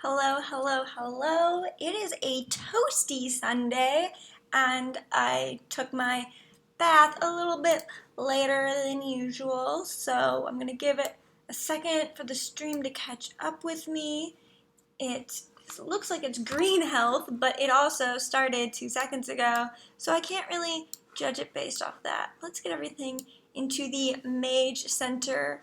Hello, hello, hello. It is a toasty Sunday, and I took my bath a little bit later than usual, so I'm gonna give it a second for the stream to catch up with me. It looks like it's green health, but it also started 2 seconds ago, so I can't really judge it based off that. Let's get everything into the mage center.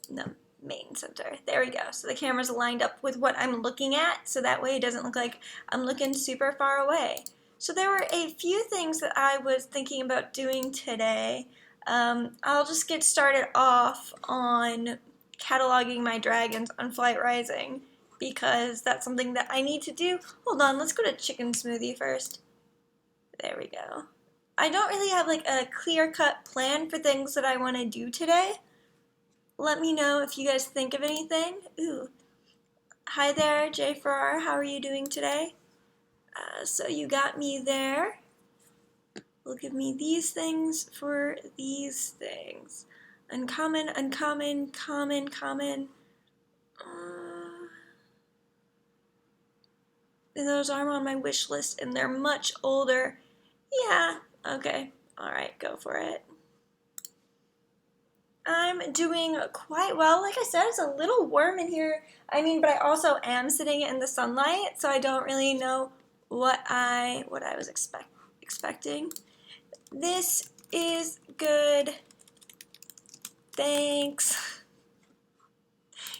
No, main center. There we go. So the camera's lined up with what I'm looking at, so that way it doesn't look like I'm looking super far away. So there were a few things that I was thinking about doing today. I'll just get started off on cataloging my dragons on Flight Rising, because that's something that I need to do. Hold on, let's go to chicken smoothie first. There we go. I don't really have like a clear-cut plan for things that I want to do today. Let me know if you guys think of anything. Ooh. Hi there, Jay Farrar. How are you doing today? So you got me there. Will give me these things for these things. Uncommon, uncommon, common, common. And those aren't on my wish list, and they're much older. Yeah, okay. Alright, go for it. I'm doing quite well. Like I said, it's a little warm in here. But I also am sitting in the sunlight, so I don't really know what I was expecting. This is good. Thanks.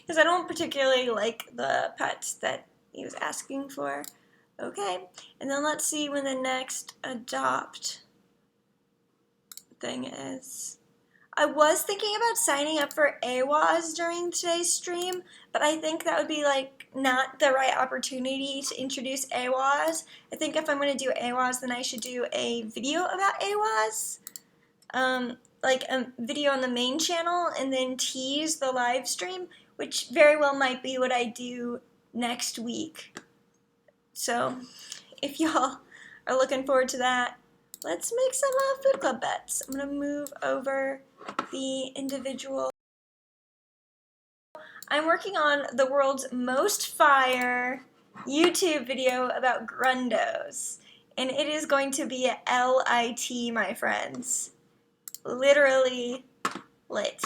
Because I don't particularly like the pets that he was asking for. Okay, and then let's see when the next adopt thing is. I was thinking about signing up for AWAS during today's stream, but I think that would be like not the right opportunity to introduce AWAS. I think if I'm going to do AWAS, then I should do a video about AWAS, like a video on the main channel, and then tease the live stream, which very well might be what I do next week. So if y'all are looking forward to that, let's make some food club bets. I'm going to move over the individual. I'm working on the world's most fire YouTube video about grundos, and it is going to be LIT, my friends. Literally lit.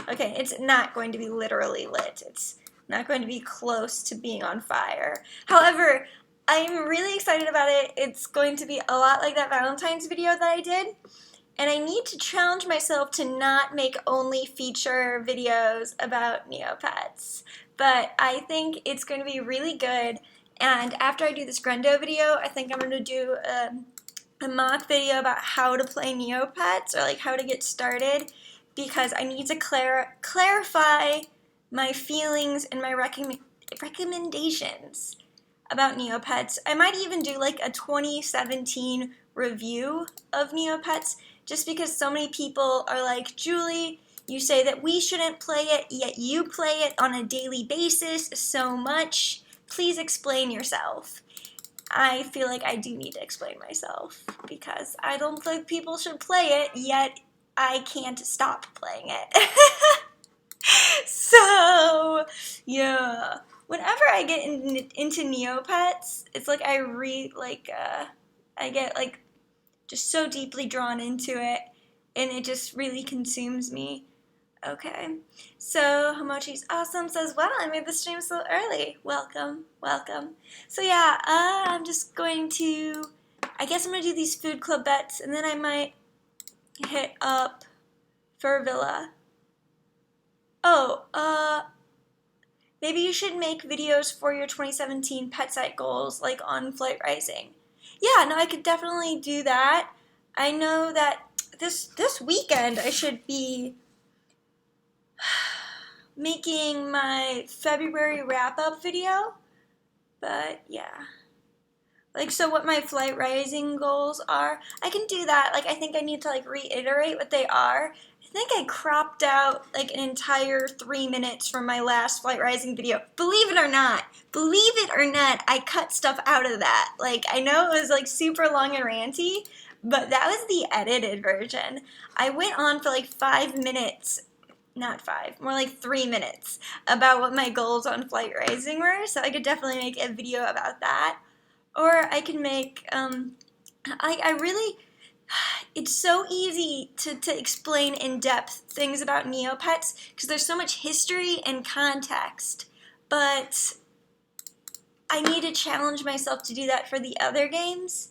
Okay, it's not going to be literally lit. It's not going to be close to being on fire. However, I'm really excited about it. It's going to be a lot like that Valentine's video that I did. And I need to challenge myself to not make only feature videos about Neopets. But I think it's going to be really good. And after I do this Grundo video, I think I'm going to do a mock video about how to play Neopets, or like how to get started, because I need to clarify my feelings and my recommendations about Neopets. I might even do like a 2017 review of Neopets, just because so many people are like, Julie, you say that we shouldn't play it, yet you play it on a daily basis so much. Please explain yourself. I feel like I do need to explain myself, because I don't think people should play it, yet I can't stop playing it. So, yeah. Whenever I get into Neopets, it's like I get like just so deeply drawn into it, and it just really consumes me. Okay, so Hamochi's awesome says, wow, I made the stream so early. Welcome, welcome. So yeah, I'm just going to, I guess I'm going to do these food club bets, and then I might hit up Fur Villa. Oh, maybe you should make videos for your 2017 pet site goals, like on Flight Rising. Yeah, no, I could definitely do that. I know that this weekend I should be making my February wrap-up video, but yeah. Like, so what my Flight Rising goals are, I can do that. Like, I think I need to, like, reiterate what they are. I think I cropped out, like, an entire 3 minutes from my last Flight Rising video. Believe it or not, I cut stuff out of that. Like, I know it was, like, super long and ranty, but that was the edited version. I went on for, like, 5 minutes not 5, more like 3 minutes about what my goals on Flight Rising were, so I could definitely make a video about that. Or I can make, I really, it's so easy to explain in depth things about Neopets because there's so much history and context, but I need to challenge myself to do that for the other games.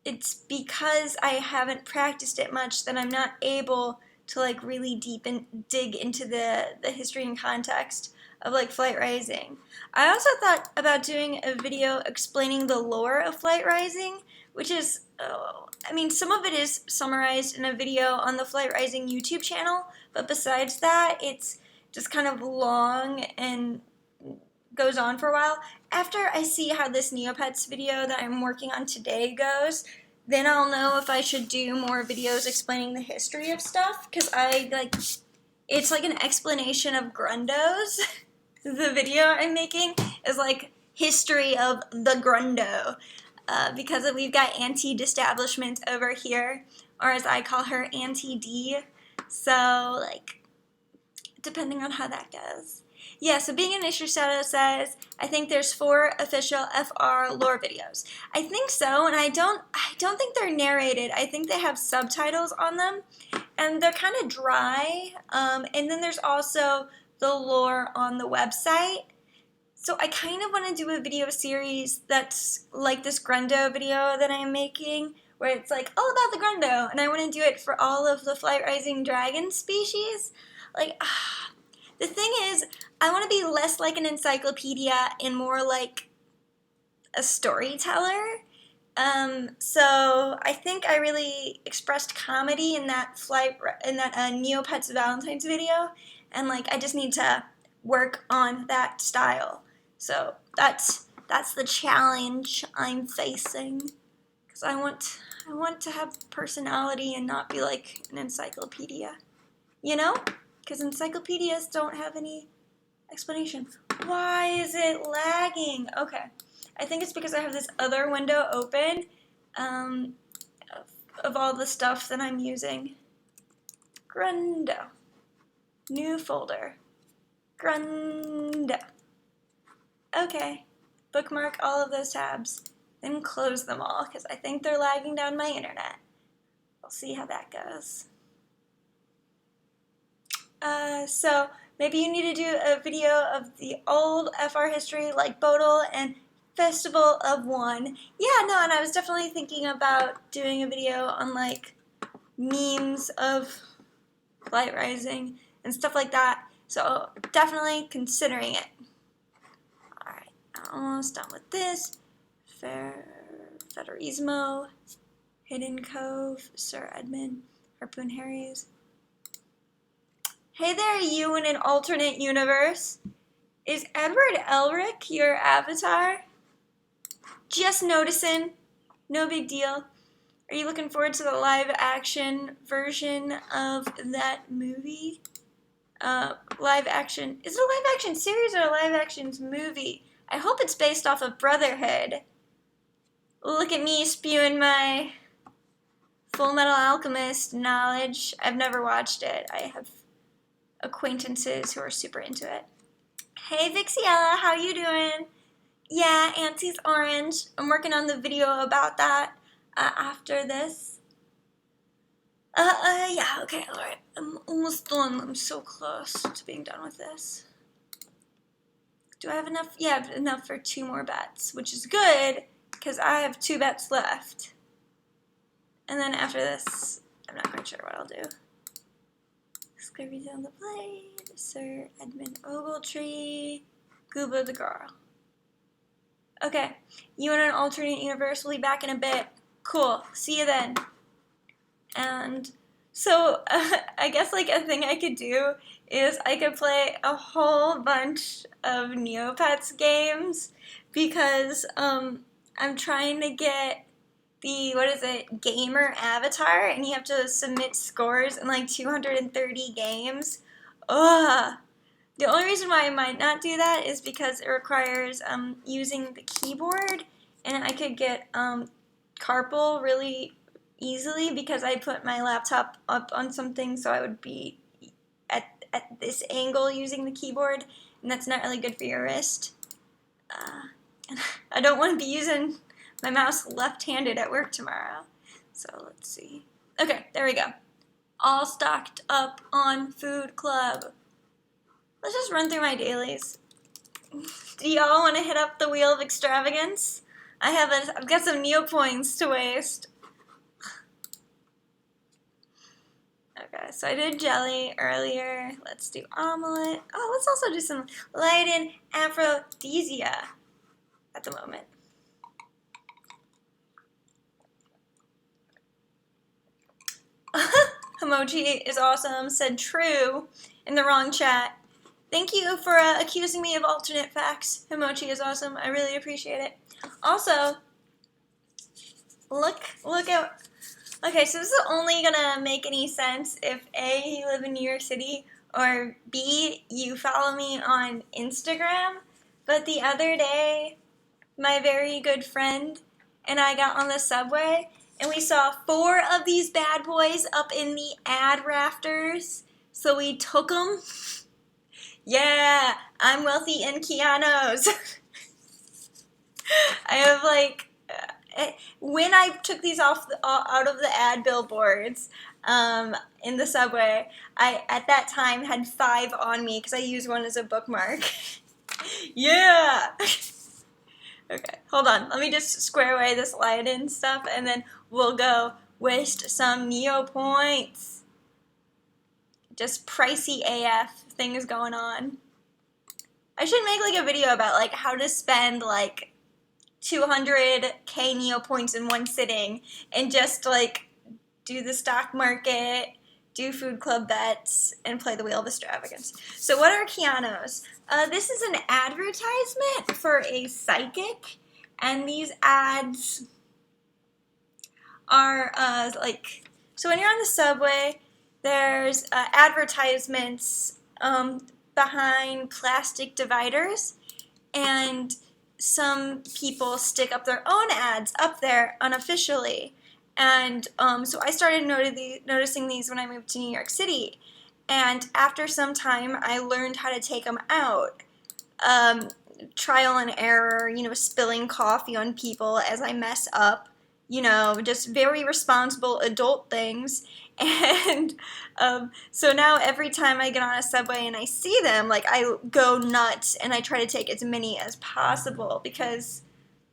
It's because I haven't practiced it much that I'm not able to like really dig into the history and context of like Flight Rising. I also thought about doing a video explaining the lore of Flight Rising, which is, I mean, some of it is summarized in a video on the Flight Rising YouTube channel, but besides that, it's just kind of long and goes on for a while. After I see how this Neopets video that I'm working on today goes, then I'll know if I should do more videos explaining the history of stuff, because it's like an explanation of Grundos. The video I'm making is like history of the Grundo, because we've got Auntie Disestablishment over here, or as I call her, Auntie D. So, like, depending on how that goes. Yeah, so Being an Issue Shadow says, I think there's 4 official FR lore videos. I think so, and I don't think they're narrated. I think they have subtitles on them, and they're kind of dry. And then there's also the lore on the website. So I kind of want to do a video series that's like this Grundo video that I'm making, where it's like all about the Grundo, and I want to do it for all of the Flight Rising dragon species. Like, the thing is, I want to be less like an encyclopedia and more like a storyteller. So I think I really expressed comedy in that Neopets Valentine's video, and like I just need to work on that style. So that's the challenge I'm facing, because I want to have personality and not be like an encyclopedia, you know? Because encyclopedias don't have any explanation. Why is it lagging? Okay. I think it's because I have this other window open of all the stuff that I'm using. Grundo. New folder. Grundo. Okay. Bookmark all of those tabs. Then close them all because I think they're lagging down my internet. We'll see how that goes. So maybe you need to do a video of the old FR history like Bodil and Festival of One. Yeah, no, and I was definitely thinking about doing a video on like memes of Flight Rising and stuff like that. So definitely considering it. Alright, almost done with this. Federismo, Hidden Cove, Sir Edmund, Harpoon Harry's. Hey there, you in an alternate universe. Is Edward Elric your avatar? Just noticing. No big deal. Are you looking forward to the live-action version of that movie? Live-action. Is it a live-action series or a live-action movie? I hope it's based off of Brotherhood. Look at me spewing my Full Metal Alchemist knowledge. I've never watched it. I have acquaintances who are super into it. Hey Vixiella, how you doing? Yeah, Auntie's Orange. I'm working on the video about that after this. Yeah, okay, alright. I'm almost done. I'm so close to being done with this. Do I have enough? Yeah, I have enough for 2 more bets, which is good, because I have 2 bets left. And then after this, I'm not quite sure what I'll do. Scurvy down the blade, Sir Edmund Ogletree, Gooba the girl. Okay, you in an alternate universe will be back in a bit. Cool, see you then. And so I guess like a thing I could do is I could play a whole bunch of Neopets games, because I'm trying to get the, gamer avatar, and you have to submit scores in like 230 games. Ugh. The only reason why I might not do that is because it requires using the keyboard, and I could get carpal really easily because I put my laptop up on something, so I would be at this angle using the keyboard, and that's not really good for your wrist. I don't want to be using my mouse left-handed at work tomorrow. So let's see. Okay, there we go. All stocked up on Food Club. Let's just run through my dailies. Do y'all want to hit up the wheel of extravagance? I've got some Neopoints to waste. Okay, so I did jelly earlier. Let's do omelet. Oh, let's also do some light in aphrodisia at the moment. Emoji is awesome, said true in the wrong chat. Thank you for accusing me of alternate facts. Emoji is awesome. I really appreciate it. Also, look at... Okay, so this is only gonna make any sense if A, you live in New York City, or B, you follow me on Instagram. But the other day, my very good friend and I got on the subway, and we saw 4 of these bad boys up in the ad rafters. So we took them. Yeah, I'm wealthy in Keanos. I have like... when I took these out of the ad billboards in the subway, I at that time had 5 on me because I used one as a bookmark. Yeah! Okay, hold on. Let me just square away this light-in stuff, and then we'll go waste some Neopoints. Just pricey AF things going on. I should make like a video about like how to spend like 200k Neopoints in one sitting and just like do the stock market, do Food Club bets, and play the Wheel of Extravagance. So what are Keanos? This is an advertisement for a psychic, and these ads are like, so when you're on the subway, there's advertisements behind plastic dividers, and some people stick up their own ads up there unofficially. And so I started noticing these when I moved to New York City. And after some time, I learned how to take them out. Trial and error, spilling coffee on people as I mess up, just very responsible adult things. And so now every time I get on a subway and I see them, like, I go nuts and I try to take as many as possible because,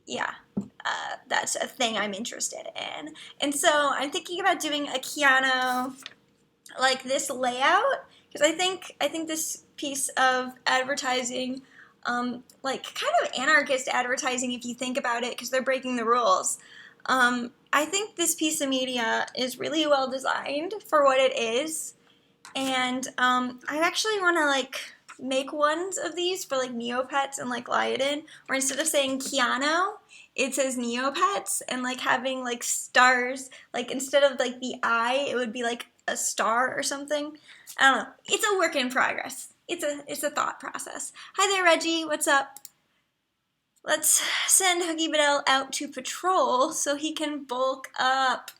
yeah, that's a thing I'm interested in. And so I'm thinking about doing a Keano like this layout, because I think this piece of advertising, like kind of anarchist advertising if you think about it, because they're breaking the rules. I think this piece of media is really well designed for what it is, and I actually want to like make ones of these for like Neopets and like Liaden, where instead of saying Keano, it says Neopets, and like having like stars, like instead of like the eye, it would be like a star or something. I don't know. It's a work in progress. It's a thought process. Hi there, Reggie. What's up? Let's send Huggy Bedell out to patrol so he can bulk up.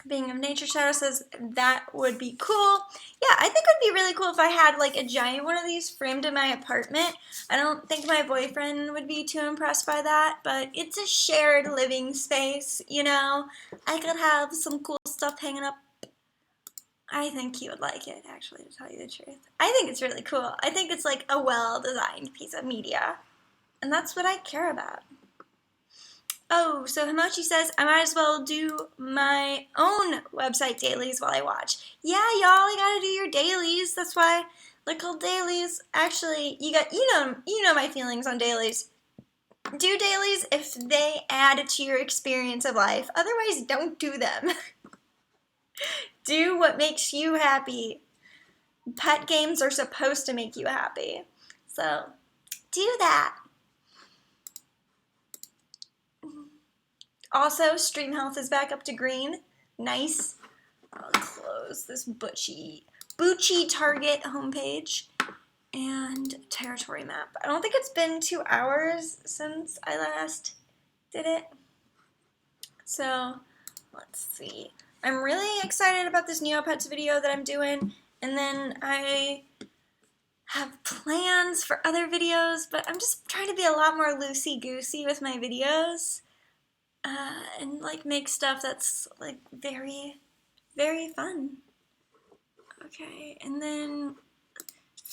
Being of Nature Shadow says that would be cool. Yeah, I think it would be really cool if I had like a giant one of these framed in my apartment. I don't think my boyfriend would be too impressed by that, but it's a shared living space, I could have some cool stuff hanging up. I think he would like it, actually, to tell you the truth. I think it's really cool. I think it's like a well-designed piece of media, and that's what I care about. Oh, so Himochi says, I might as well do my own website dailies while I watch. Yeah, y'all, you gotta do your dailies. That's why they're called dailies. Actually, you know my feelings on dailies. Do dailies if they add to your experience of life. Otherwise, don't do them. Do what makes you happy. Pet games are supposed to make you happy. So, do that. Also, stream health is back up to green. Nice. I'll close this Bucci target homepage and territory map. I don't think it's been 2 hours since I last did it. So let's see. I'm really excited about this Neopets video that I'm doing, and then I have plans for other videos, but I'm just trying to be a lot more loosey-goosey with my videos, and like make stuff that's like very, very fun. Okay, and then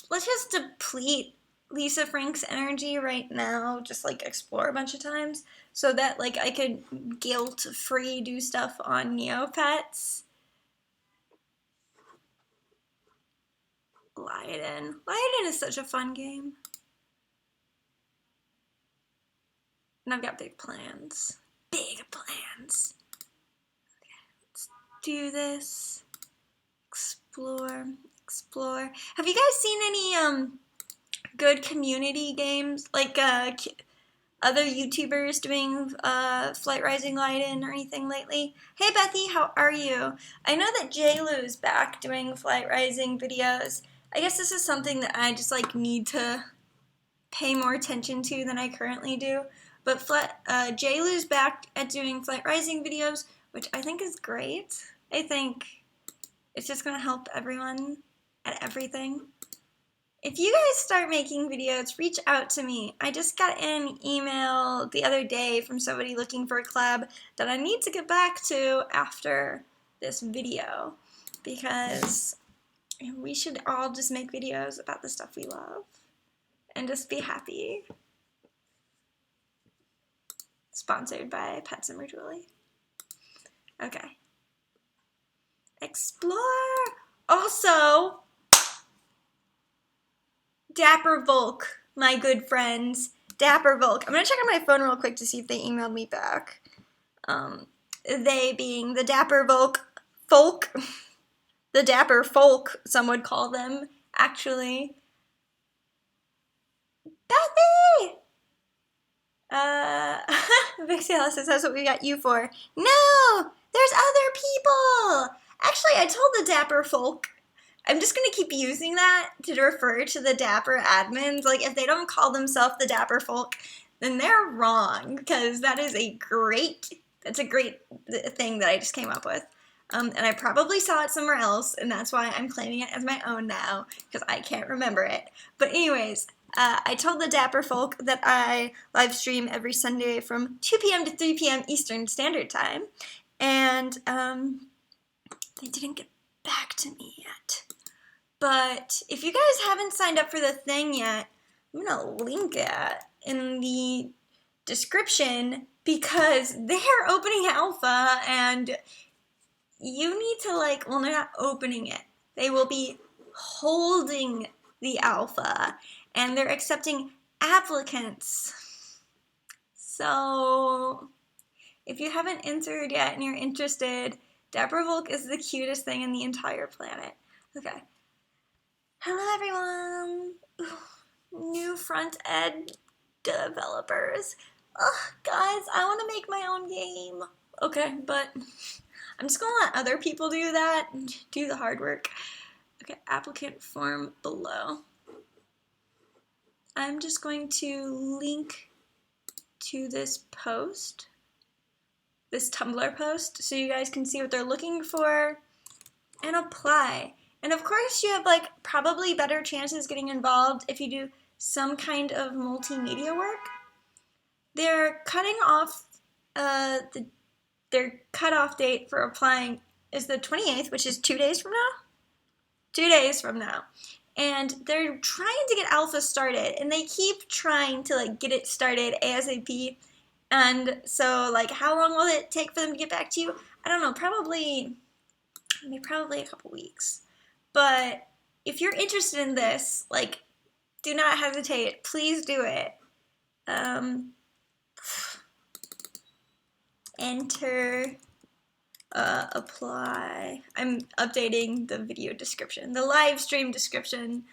let's just deplete Lisa Frank's energy right now, just like explore a bunch of times, so that like I could guilt-free do stuff on Neopets. Lion. Lion is such a fun game. And I've got big plans. Big plans. Okay, let's do this. Explore. Explore. Have you guys seen any good community games? Like other YouTubers doing Flight Rising Leiden or anything lately? Hey Bethy, how are you? I know that JLu's back doing Flight Rising videos. I guess this is something that I just like need to pay more attention to than I currently do. But JLu's back at doing Flight Rising videos, which I think is great. I think it's just gonna help everyone at everything. If you guys start making videos, reach out to me. I just got an email the other day from somebody looking for a collab that I need to get back to after this video, because we should all just make videos about the stuff we love and just be happy. Sponsored by Pet Simmer Julie. Okay. Explore! Also, Dapper Volk, my good friends. Dapper Volk. I'm gonna check on my phone real quick to see if they emailed me back. They being the Dapper Folk. The Dapper Folk, some would call them, actually. Bethy! Vixie Alice says, that's what we got you for. No! There's other people! Actually, I told the Dapper Folk, I'm just gonna keep using that to refer to the Dapper admins. Like, if they don't call themselves the Dapper Folk, then they're wrong, because that is that's a great thing that I just came up with. And I probably saw it somewhere else, and that's why I'm claiming it as my own now, because I can't remember it. But anyways, I told the Dapper Folk that I live stream every Sunday from 2 p.m. to 3 p.m. Eastern Standard Time, and they didn't get back to me yet. But if you guys haven't signed up for the thing yet, I'm going to link it in the description, because they're opening alpha, and you need to well, they're not opening it. They will be holding the alpha, and they're accepting applicants. So if you haven't entered yet and you're interested, Dapper Volk is the cutest thing in the entire planet. Okay. Hello everyone. Ooh, new front-end developers. Ugh, guys, I want to make my own game. Okay, but I'm just going to let other people do that and do the hard work. Okay, applicant form below. I'm just going to link to this post, this Tumblr post, so you guys can see what they're looking for and apply. And of course you have probably better chances getting involved if you do some kind of multimedia work. They're cutting off, their cutoff date for applying is the 28th, which is 2 days from now? 2 days from now. And they're trying to get alpha started, and they keep trying to get it started ASAP. And so how long will it take for them to get back to you? I don't know, probably a couple weeks. But if you're interested in this, do not hesitate. Please do it. Enter, apply. I'm updating the video description, the live stream description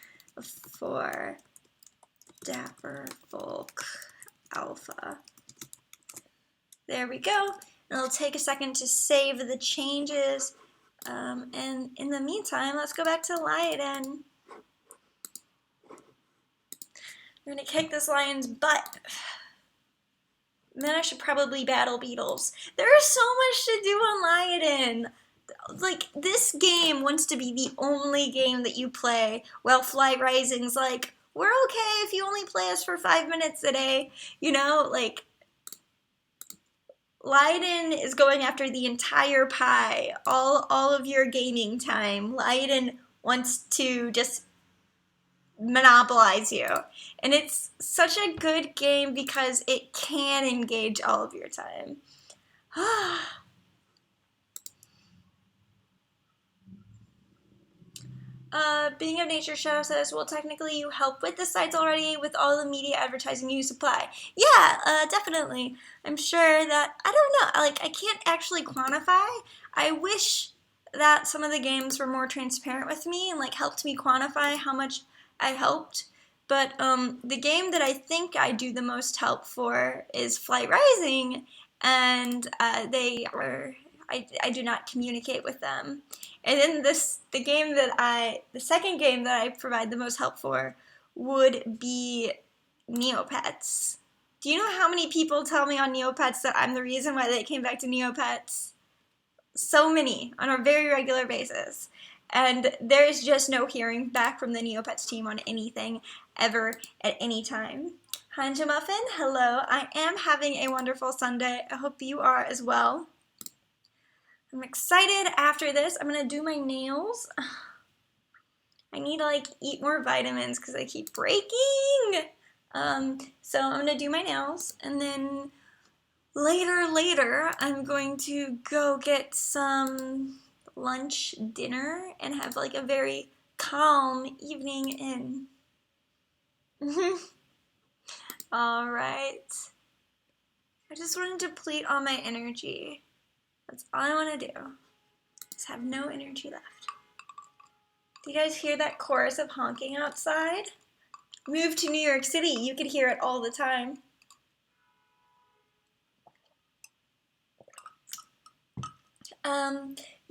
for Dapper Folk Alpha. There we go. And it'll take a second to save the changes. And in the meantime, let's go back to Leiden. We're gonna kick this lion's butt. Then I should probably battle beetles. There is so much to do on Lyoden. Like, this game wants to be the only game that you play, while Flight Rising's like, we're okay if you only play us for 5 minutes a day. You know, like, Lyoden is going after the entire pie, all of your gaming time. Lyoden wants to just monopolize you. And it's such a good game because it can engage all of your time. Being of Nature Shadow says, well, technically you help with the sites already with all the media advertising you supply. Yeah, definitely. I'm sure that, I don't know, like, I can't actually quantify. I wish that some of the games were more transparent with me and, like, helped me quantify how much I helped. But the game that I think I do the most help for is Flight Rising, and I do not communicate with them. And then the second game that I provide the most help for would be Neopets. Do you know how many people tell me on Neopets that I'm the reason why they came back to Neopets? So many, on a very regular basis. And there is just no hearing back from the Neopets team on anything, ever, at any time. Hanja Muffin, hello. I am having a wonderful Sunday. I hope you are as well. I'm excited after this. I'm gonna do my nails. I need to like eat more vitamins because I keep breaking. So I'm gonna do my nails, and then later I'm going to go get some lunch, dinner, and have like a very calm evening in. All right. I just want to deplete all my energy. That's all I want to do. Just have no energy left. Do you guys hear that chorus of honking outside? Move to New York City, you could hear it all the time.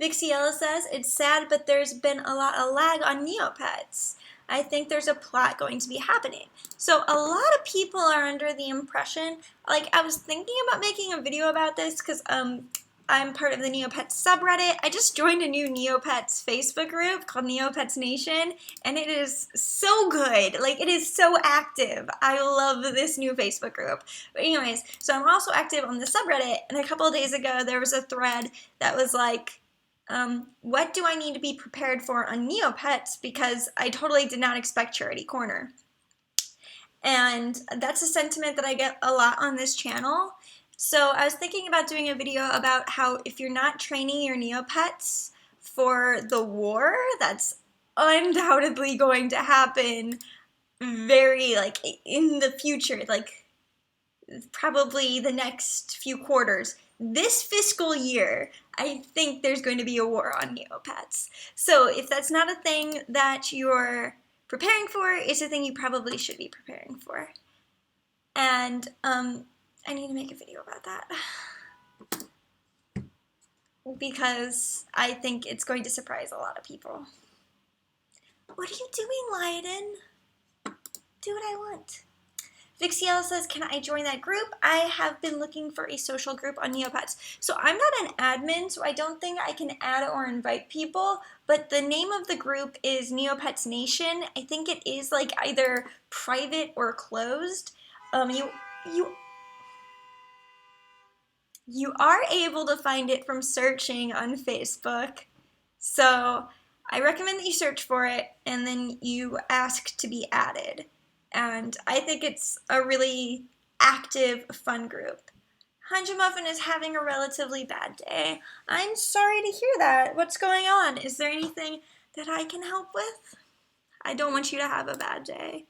Vixiella says, it's sad, but there's been a lot of lag on Neopets. I think there's a plot going to be happening. So a lot of people are under the impression, like I was thinking about making a video about this because I'm part of the Neopets subreddit. I just joined a new Neopets Facebook group called Neopets Nation, and it is so good. Like, it is so active. I love this new Facebook group. But anyways, so I'm also active on the subreddit, and a couple of days ago there was a thread that was like, what do I need to be prepared for on Neopets? Because I totally did not expect Charity Corner. And that's a sentiment that I get a lot on this channel. So I was thinking about doing a video about how if you're not training your Neopets for the war, that's undoubtedly going to happen very, like, in the future, like, probably the next few quarters. This fiscal year, I think there's going to be a war on Neopets. So if that's not a thing that you're preparing for, it's a thing you probably should be preparing for. And, I need to make a video about that because I think it's going to surprise a lot of people. What are you doing, Lyoden? Do what I want. Vixiella says, can I join that group? I have been looking for a social group on Neopets. So I'm not an admin, so I don't think I can add or invite people, but the name of the group is Neopets Nation. I think it is like either private or closed. You are able to find it from searching on Facebook. So I recommend that you search for it and then you ask to be added. And I think it's a really active, fun group. Hanja Muffin is having a relatively bad day. I'm sorry to hear that. What's going on? Is there anything that I can help with? I don't want you to have a bad day.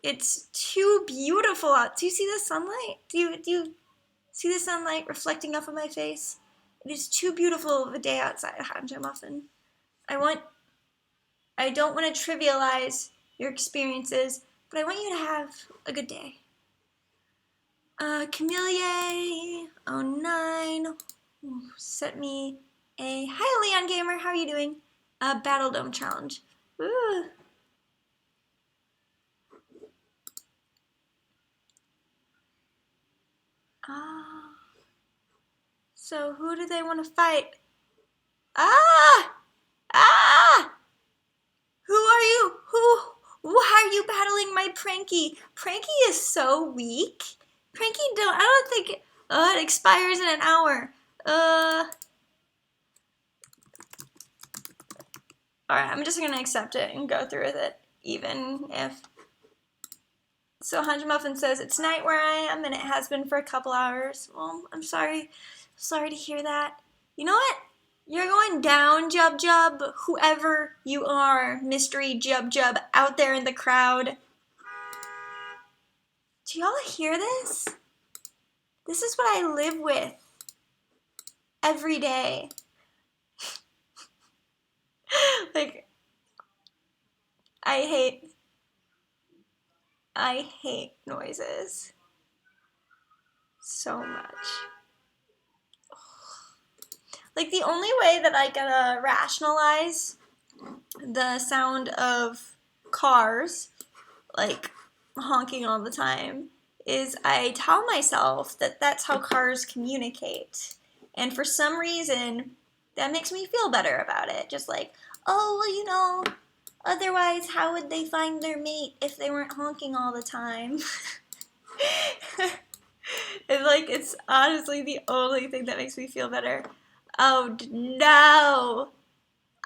It's too beautiful out. Do you see the sunlight? Do you see the sunlight reflecting off of my face? It is too beautiful of a day outside, Hanja Muffin. I don't want to trivialize your experiences, but I want you to have a good day. Camelia09 sent me a, hi Leon Gamer, how are you doing? A Battle Dome challenge. Ooh. Ah. So who do they want to fight? Ah! Ah! Who are you? Why are you battling my Pranky? Pranky is so weak. I don't think, it expires in an hour. Alright, I'm just gonna accept it and go through with it, even if. So Hunch Muffin says, it's night where I am and it has been for a couple hours. Well, I'm sorry. Sorry to hear that. You know what? You're going down, Jub Jub. Whoever you are, mystery Jub Jub out there in the crowd. Do y'all hear this? This is what I live with every day. Like, I hate noises so much. Like, the only way that I can rationalize the sound of cars, like, honking all the time, is I tell myself that that's how cars communicate. And for some reason, that makes me feel better about it. Just like, oh, well, you know, otherwise, how would they find their mate if they weren't honking all the time? And like, it's honestly the only thing that makes me feel better. Oh no!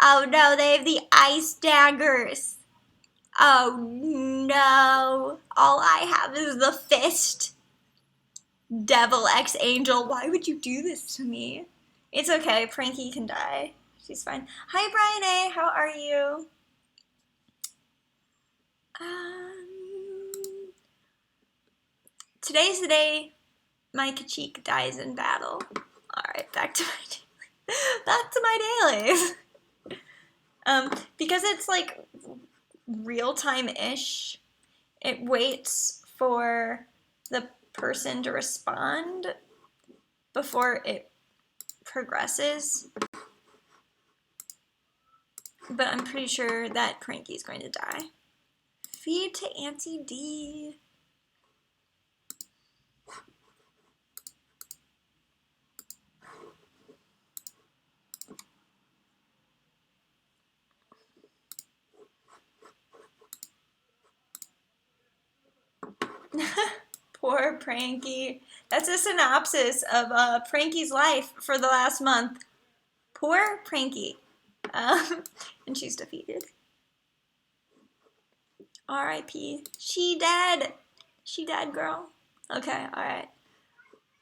Oh no, they have the ice daggers. Oh no! All I have is the fist. Devil X Angel, why would you do this to me? It's okay, Pranky can die. She's fine. Hi Brian A, how are you? Today's the day my Kachik dies in battle. Alright, back to my dailies. Because it's like real-time-ish, it waits for the person to respond before it progresses. But I'm pretty sure that Pranky's going to die. Feed to Auntie D. Poor Pranky. That's a synopsis of Pranky's life for the last month. Poor Pranky. And she's defeated. R.I.P. She dead. She dead, girl. Okay, alright.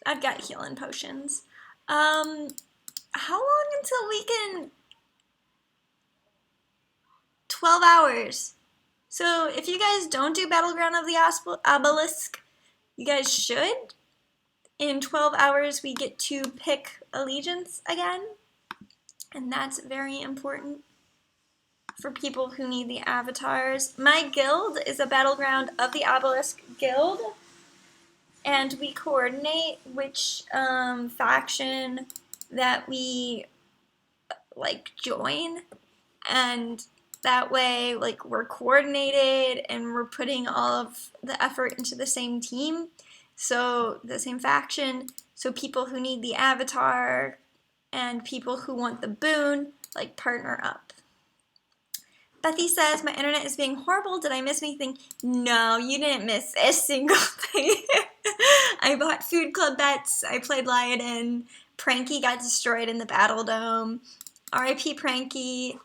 I've got healing potions. How long until we can... 12 hours. So if you guys don't do Battleground of the Obelisk, you guys should. In 12 hours, we get to pick allegiance again. And that's very important for people who need the avatars. My guild is a Battleground of the Obelisk guild. And we coordinate which faction that we like join. And that way, like, we're coordinated and we're putting all of the effort into the same team. So, the same faction. So people who need the avatar and people who want the boon, like, partner up. Bethy says, my internet is being horrible. Did I miss anything? No, you didn't miss a single thing. I bought Food Club bets. I played Lion. Pranky got destroyed in the Battle Dome. R.I.P. Pranky.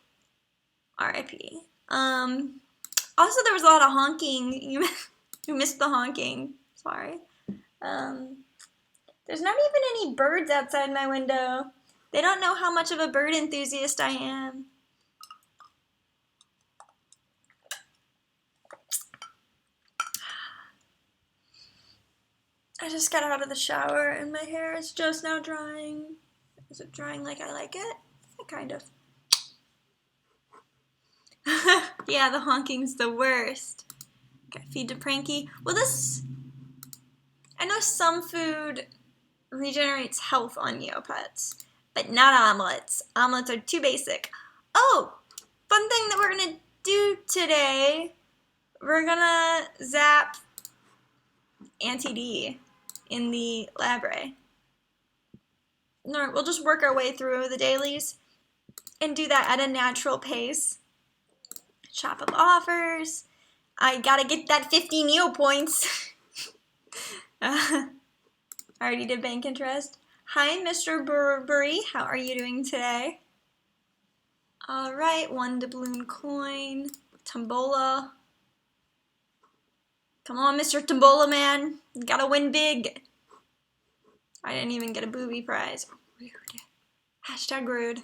R.I.P. Also, there was a lot of honking. You missed the honking. Sorry. There's not even any birds outside my window. They don't know how much of a bird enthusiast I am. I just got out of the shower and my hair is just now drying. Is it drying like I like it? Kind of. Yeah, the honking's the worst. Okay, feed to Pranky. Well, this... I know some food regenerates health on Neopets, but not omelets. Omelets are too basic. Oh! Fun thing that we're gonna do today. We're gonna zap Auntie D in the library. We'll just work our way through the dailies and do that at a natural pace. Shop of offers. I gotta get that 50 Neopoints. I already did bank interest. Hi, Mr. Burberry. How are you doing today? All right, 1 doubloon coin. Tombola. Come on, Mr. Tombola man. You gotta win big. I didn't even get a booby prize. Rude. Hashtag rude.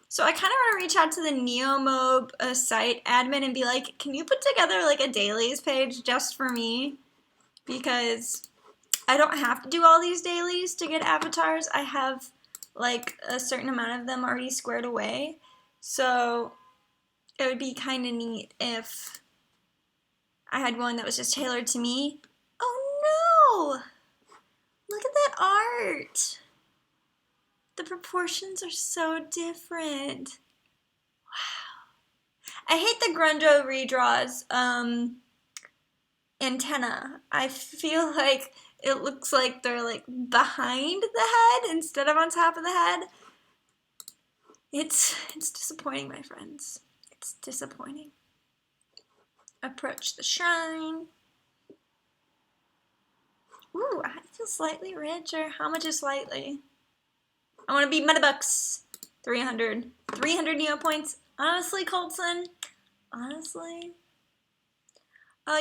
So I kind of want to reach out to the Neomob site admin and be like, can you put together like a dailies page just for me? Because I don't have to do all these dailies to get avatars. I have like a certain amount of them already squared away. So it would be kind of neat if I had one that was just tailored to me. Oh no! Look at that art! The proportions are so different. Wow. I hate the Grundo redraws antenna. I feel like it looks like they're like behind the head instead of on top of the head. It's disappointing, my friends. It's disappointing. Approach the shrine. Ooh, I feel slightly richer. How much is slightly? I want to be metabucks. 300. 300 Neopoints. Honestly, Colson. Honestly.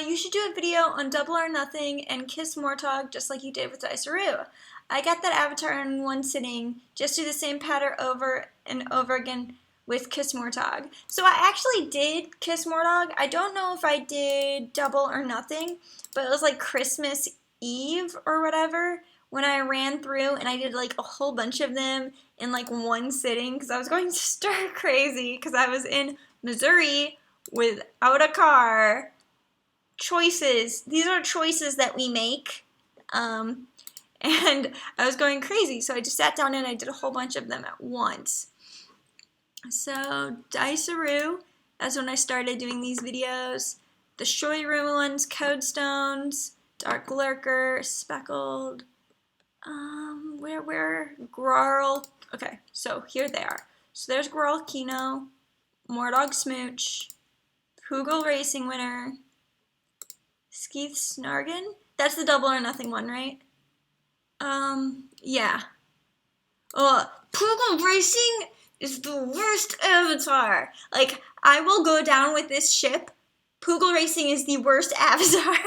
You should do a video on Double or Nothing and Kiss Mortog just like you did with Diceru. I got that avatar in one sitting. Just do the same pattern over and over again with Kiss Mortog. So I actually did Kiss Mortog. I don't know if I did Double or Nothing, but it was like Christmas Eve or whatever when I ran through and I did like a whole bunch of them in like one sitting because I was going stir crazy because I was in Missouri without a car. Choices. These are choices that we make. And I was going crazy, so I just sat down and I did a whole bunch of them at once. So Diceru, that's when I started doing these videos. The Shoyru ones, Code Stones, Dark Lurker, Speckled, where Grarl. Okay, so here they are. So there's Grarl Kino, Mordog Smooch, Poogle Racing Winner, Skeeth Snargan. That's the Double or Nothing one, right? Yeah. Poogle Racing is the worst avatar. Like, I will go down with this ship. Poogle Racing is the worst avatar.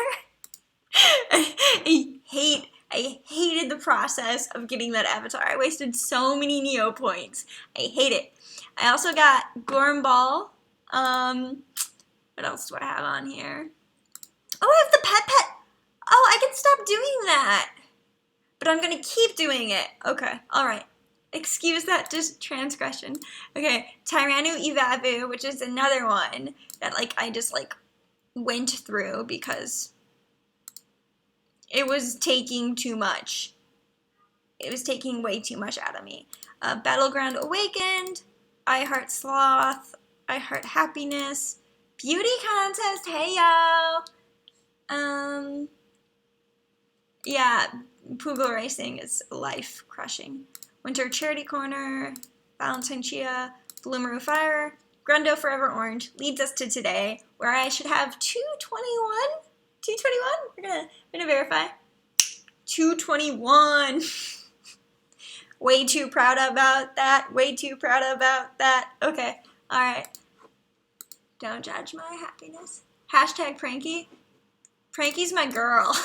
I hated the process of getting that avatar. I wasted so many Neopoints. I hate it. I also got Gormball. What else do I have on here? Oh, I have the pet. Oh, I can stop doing that. But I'm going to keep doing it. Okay, all right. Excuse that just transgression. Okay, Tyrannu Evavu, which is another one that like I just like went through because it was taking too much. It was taking way too much out of me. Battleground Awakened, I Heart Sloth, I Heart Happiness, Beauty Contest, hey yo! Yeah, Poogle Racing is life-crushing. Winter Charity Corner, Valentine Chia, Bloomeroo Fire, Grundo Forever Orange leads us to today, where I should have 221? 221? We're gonna verify. 221. Way too proud about that. Way too proud about that. Okay, all right. Don't judge my happiness. Hashtag Pranky. Pranky's my girl.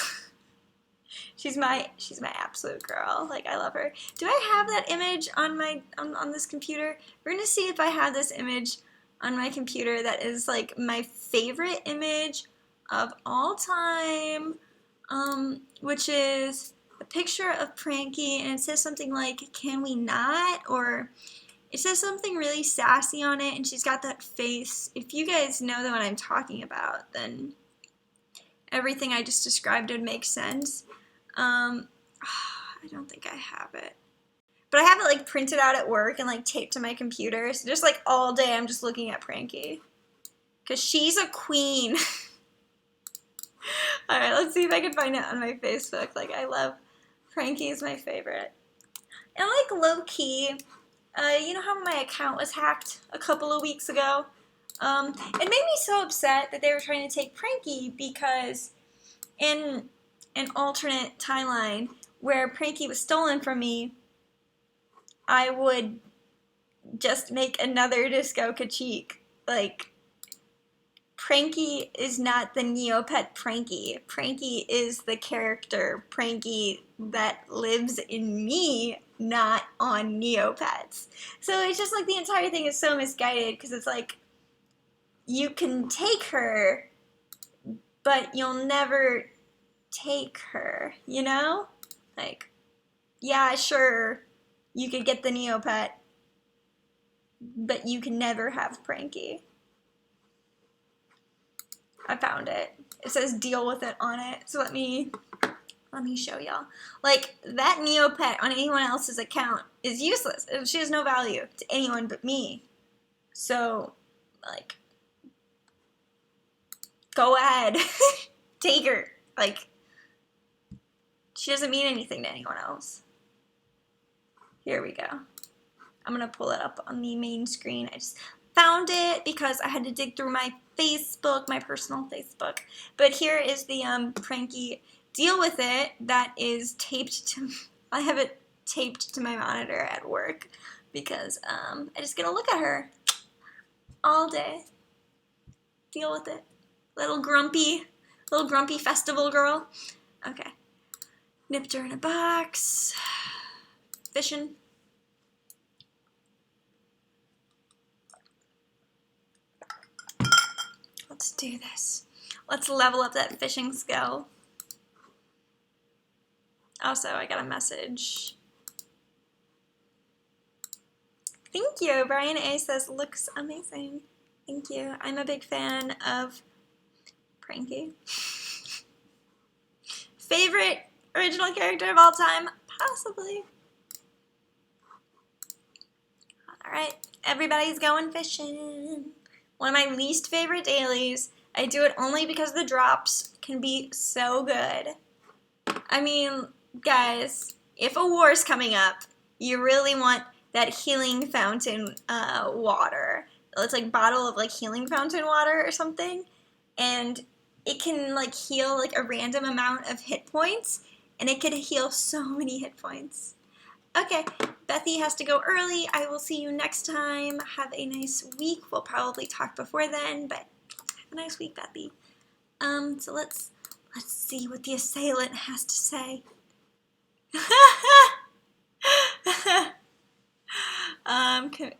She's my absolute girl. Like, I love her. Do I have that image on my on this computer? We're gonna see if I have this image on my computer that is like my favorite image of all time, which is a picture of Pranky, and it says something like, "Can we not?" Or it says something really sassy on it, and she's got that face. If you guys know the one I'm talking about, then everything I just described would make sense. I don't think I have it. But I have it like printed out at work and like taped to my computer. So just like all day I'm just looking at Pranky. Because she's a queen. Alright, let's see if I can find it on my Facebook. Like, I love Frankie is my favorite. And like low-key, you know how my account was hacked a couple of weeks ago? It made me so upset that they were trying to take Pranky because in an alternate timeline where Pranky was stolen from me, I would just make another Disco Kachik. Like, Pranky is not the Neopet Pranky. Pranky is the character Pranky that lives in me, not on Neopets. So it's just like the entire thing is so misguided because it's like you can take her, but you'll never take her, you know? Like, yeah, sure, you could get the Neopet, but you can never have Pranky. I found it. It says deal with it on it. So let me show y'all. Like, that Neopet on anyone else's account is useless. She has no value to anyone but me. So, like, go ahead. Take her. Like, she doesn't mean anything to anyone else. Here we go. I'm gonna pull it up on the main screen. I just found it because I had to dig through my Facebook, my personal Facebook. But here is the Pranky deal with it that is taped to, I have it taped to my monitor at work because I just get to look at her all day. Deal with it. Little grumpy festival girl. Okay. Nipped her in a box. Fishing. Let's do this. Let's level up that fishing skill. Also, I got a message. Thank you. Brian A says, looks amazing. Thank you. I'm a big fan of Pranky. Favorite original character of all time? Possibly. Alright, everybody's going fishing. One of my least favorite dailies. I do it only because the drops can be so good. I mean, guys, if a war's coming up, you really want that healing fountain water. It's like bottle of like healing fountain water or something. And it can like heal like a random amount of hit points. And it could heal so many hit points. Okay, Bethy has to go early. I will see you next time. Have a nice week. We'll probably talk before then, but have a nice week, Bethy. So let's see what the assailant has to say.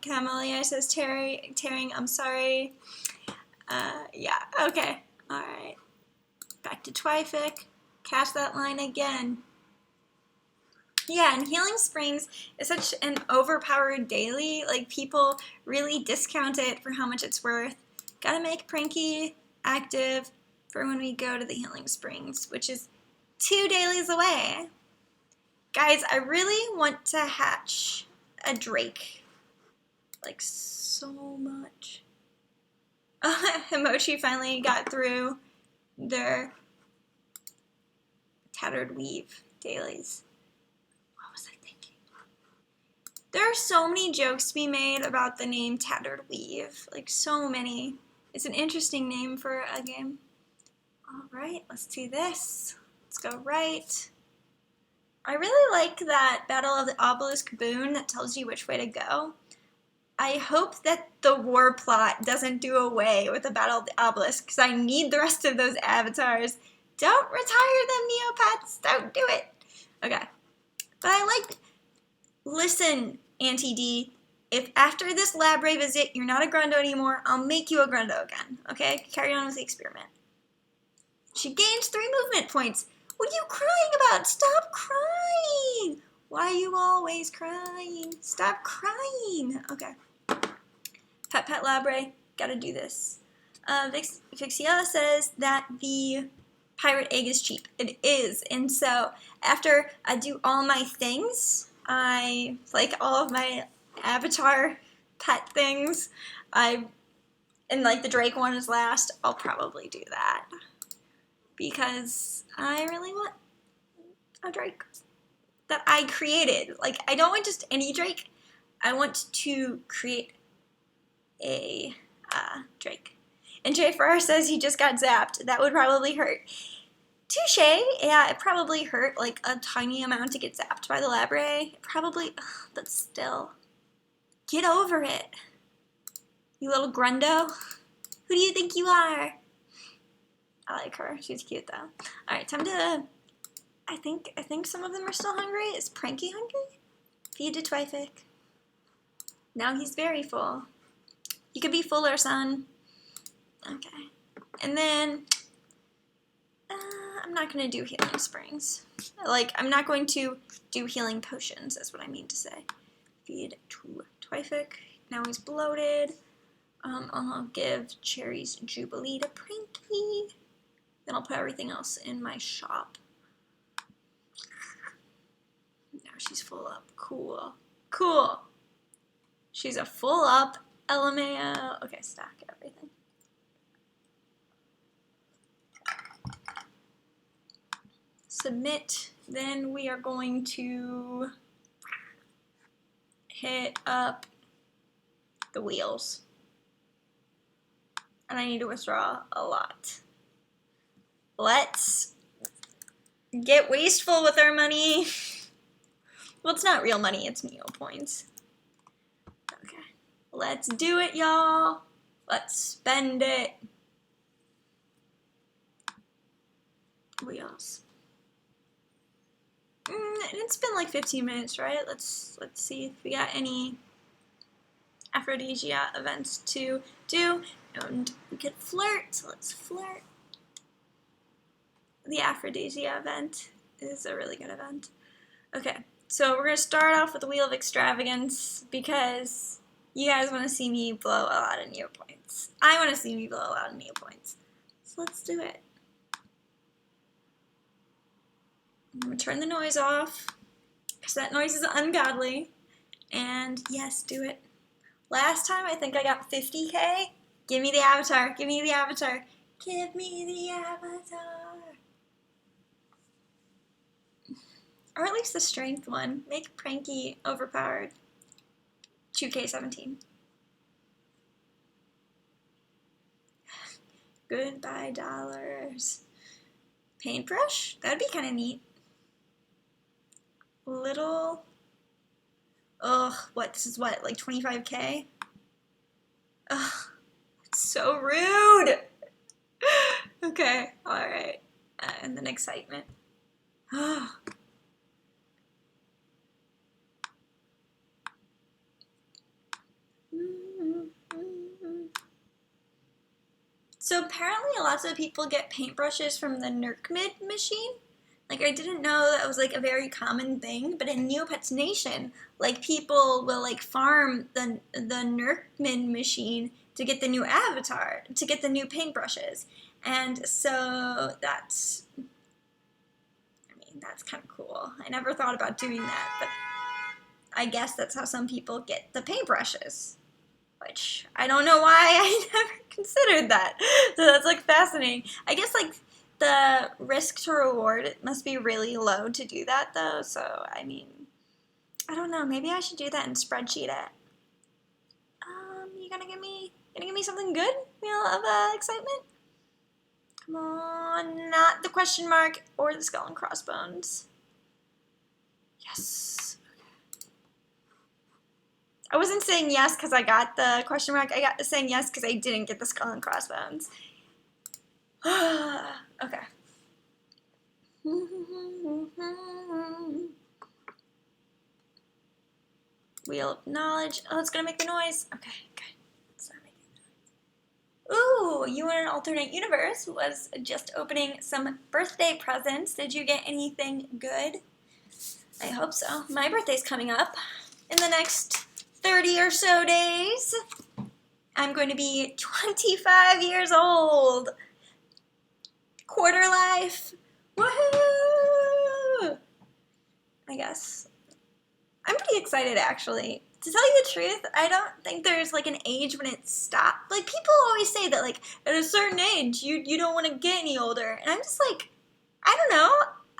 Camelia says, tearing, I'm sorry. Yeah, okay. Alright. Back to Twyfic. Cast that line again. Yeah, and Healing Springs is such an overpowered daily. Like, people really discount it for how much it's worth. Gotta make Pranky active for when we go to the Healing Springs, which is 2 dailies away. Guys, I really want to hatch a Drake. Like, so much. Himochi finally got through their Tattered Weave dailies. What was I thinking? There are so many jokes to be made about the name Tattered Weave. Like, so many. It's an interesting name for a game. Alright, let's do this. Let's go right. I really like that Battle of the Obelisk boon that tells you which way to go. I hope that the war plot doesn't do away with the Battle of the Obelisk, because I need the rest of those avatars. Don't retire them, Neopets. Don't do it. Okay. But I like... Listen, Auntie D, if after this lab ray visit you're not a Grundo anymore, I'll make you a Grundo again. Okay? Carry on with the experiment. She gains 3 movement points. What are you crying about? Stop crying! Why are you always crying? Stop crying! Okay. Pet Labre, gotta do this. Vixiella says that the pirate egg is cheap. It is. And so after I do all my things, like all of my avatar pet things, and like the Drake one is last, I'll probably do that. because I really want a Drake that I created. Like, I don't want just any Drake. I want to create a Drake. And Jay Farrar says he just got zapped. That would probably hurt. Touche. Yeah, it probably hurt like a tiny amount to get zapped by the lab ray. Probably, but still. Get over it. You little grundo. Who do you think you are? I like her. She's cute though. Alright, time to... I think some of them are still hungry. Is Pranky hungry? Feed to Twyfik. Now he's very full. You could be fuller, son. Okay. And then... I'm not going to do healing springs. Like, I'm not going to do healing potions, is what I mean to say. Feed to Twyfik. Now he's bloated. I'll give Cherry's Jubilee to Pranky. Then I'll put everything else in my shop. Now she's full up. Cool. Cool. She's a full up LMAO. Okay, stack everything. Submit. Then we are going to hit up the wheels. And I need to withdraw a lot. Let's get wasteful with our money. Well, it's not real money, it's Neopoints. Okay, let's do it, y'all. Let's spend it. Wheels. It's been like 15 minutes, right? Let's see if we got any aphrodisia events to do. And we could flirt, so let's flirt. The aphrodisia event is a really good event. Okay, so we're going to start off with the Wheel of Extravagance because you guys want to see me blow a lot of Neopoints. I want to see me blow a lot of Neopoints. So let's do it. I'm going to turn the noise off because that noise is ungodly. And yes, do it. Last time I think I got 50K. Give me the avatar. Give me the avatar. Give me the avatar. Or at least the strength one. Make Pranky overpowered. 2K17. Goodbye, dollars. Paintbrush? That'd be kind of neat. Little... Ugh, what? This is what? Like 25K? Ugh, it's so rude! Okay, alright. And then excitement. So apparently lots of people get paintbrushes from the Nerkmid machine. Like, I didn't know that was like a very common thing, but in Neopets Nation, like, people will like farm the Nerkmid machine to get the new avatar, to get the new paintbrushes. And so that's kind of cool. I never thought about doing that, but I guess that's how some people get the paintbrushes. Which, I don't know why I never considered that. So that's, like, fascinating. I guess, like, the risk to reward must be really low to do that, though. So, I mean, I don't know. Maybe I should do that and spreadsheet it. You gonna give me something good? Wheel of excitement? Come on, not the question mark or the skull and crossbones. Yes. I wasn't saying yes because I got the question mark. I got saying yes because I didn't get the skull and crossbones. Okay. Wheel of knowledge. Oh, it's gonna make the noise. Okay, good. It's not making the noise. Ooh, you in an alternate universe was just opening some birthday presents. Did you get anything good? I hope so. My birthday's coming up in the next 30 or so days. I'm going to be 25 years old. Quarter life. Woohoo! I guess. I'm pretty excited, actually. To tell you the truth, I don't think there's like an age when it stopped. Like, people always say that, like, at a certain age, you don't want to get any older. And I'm just like, I don't know.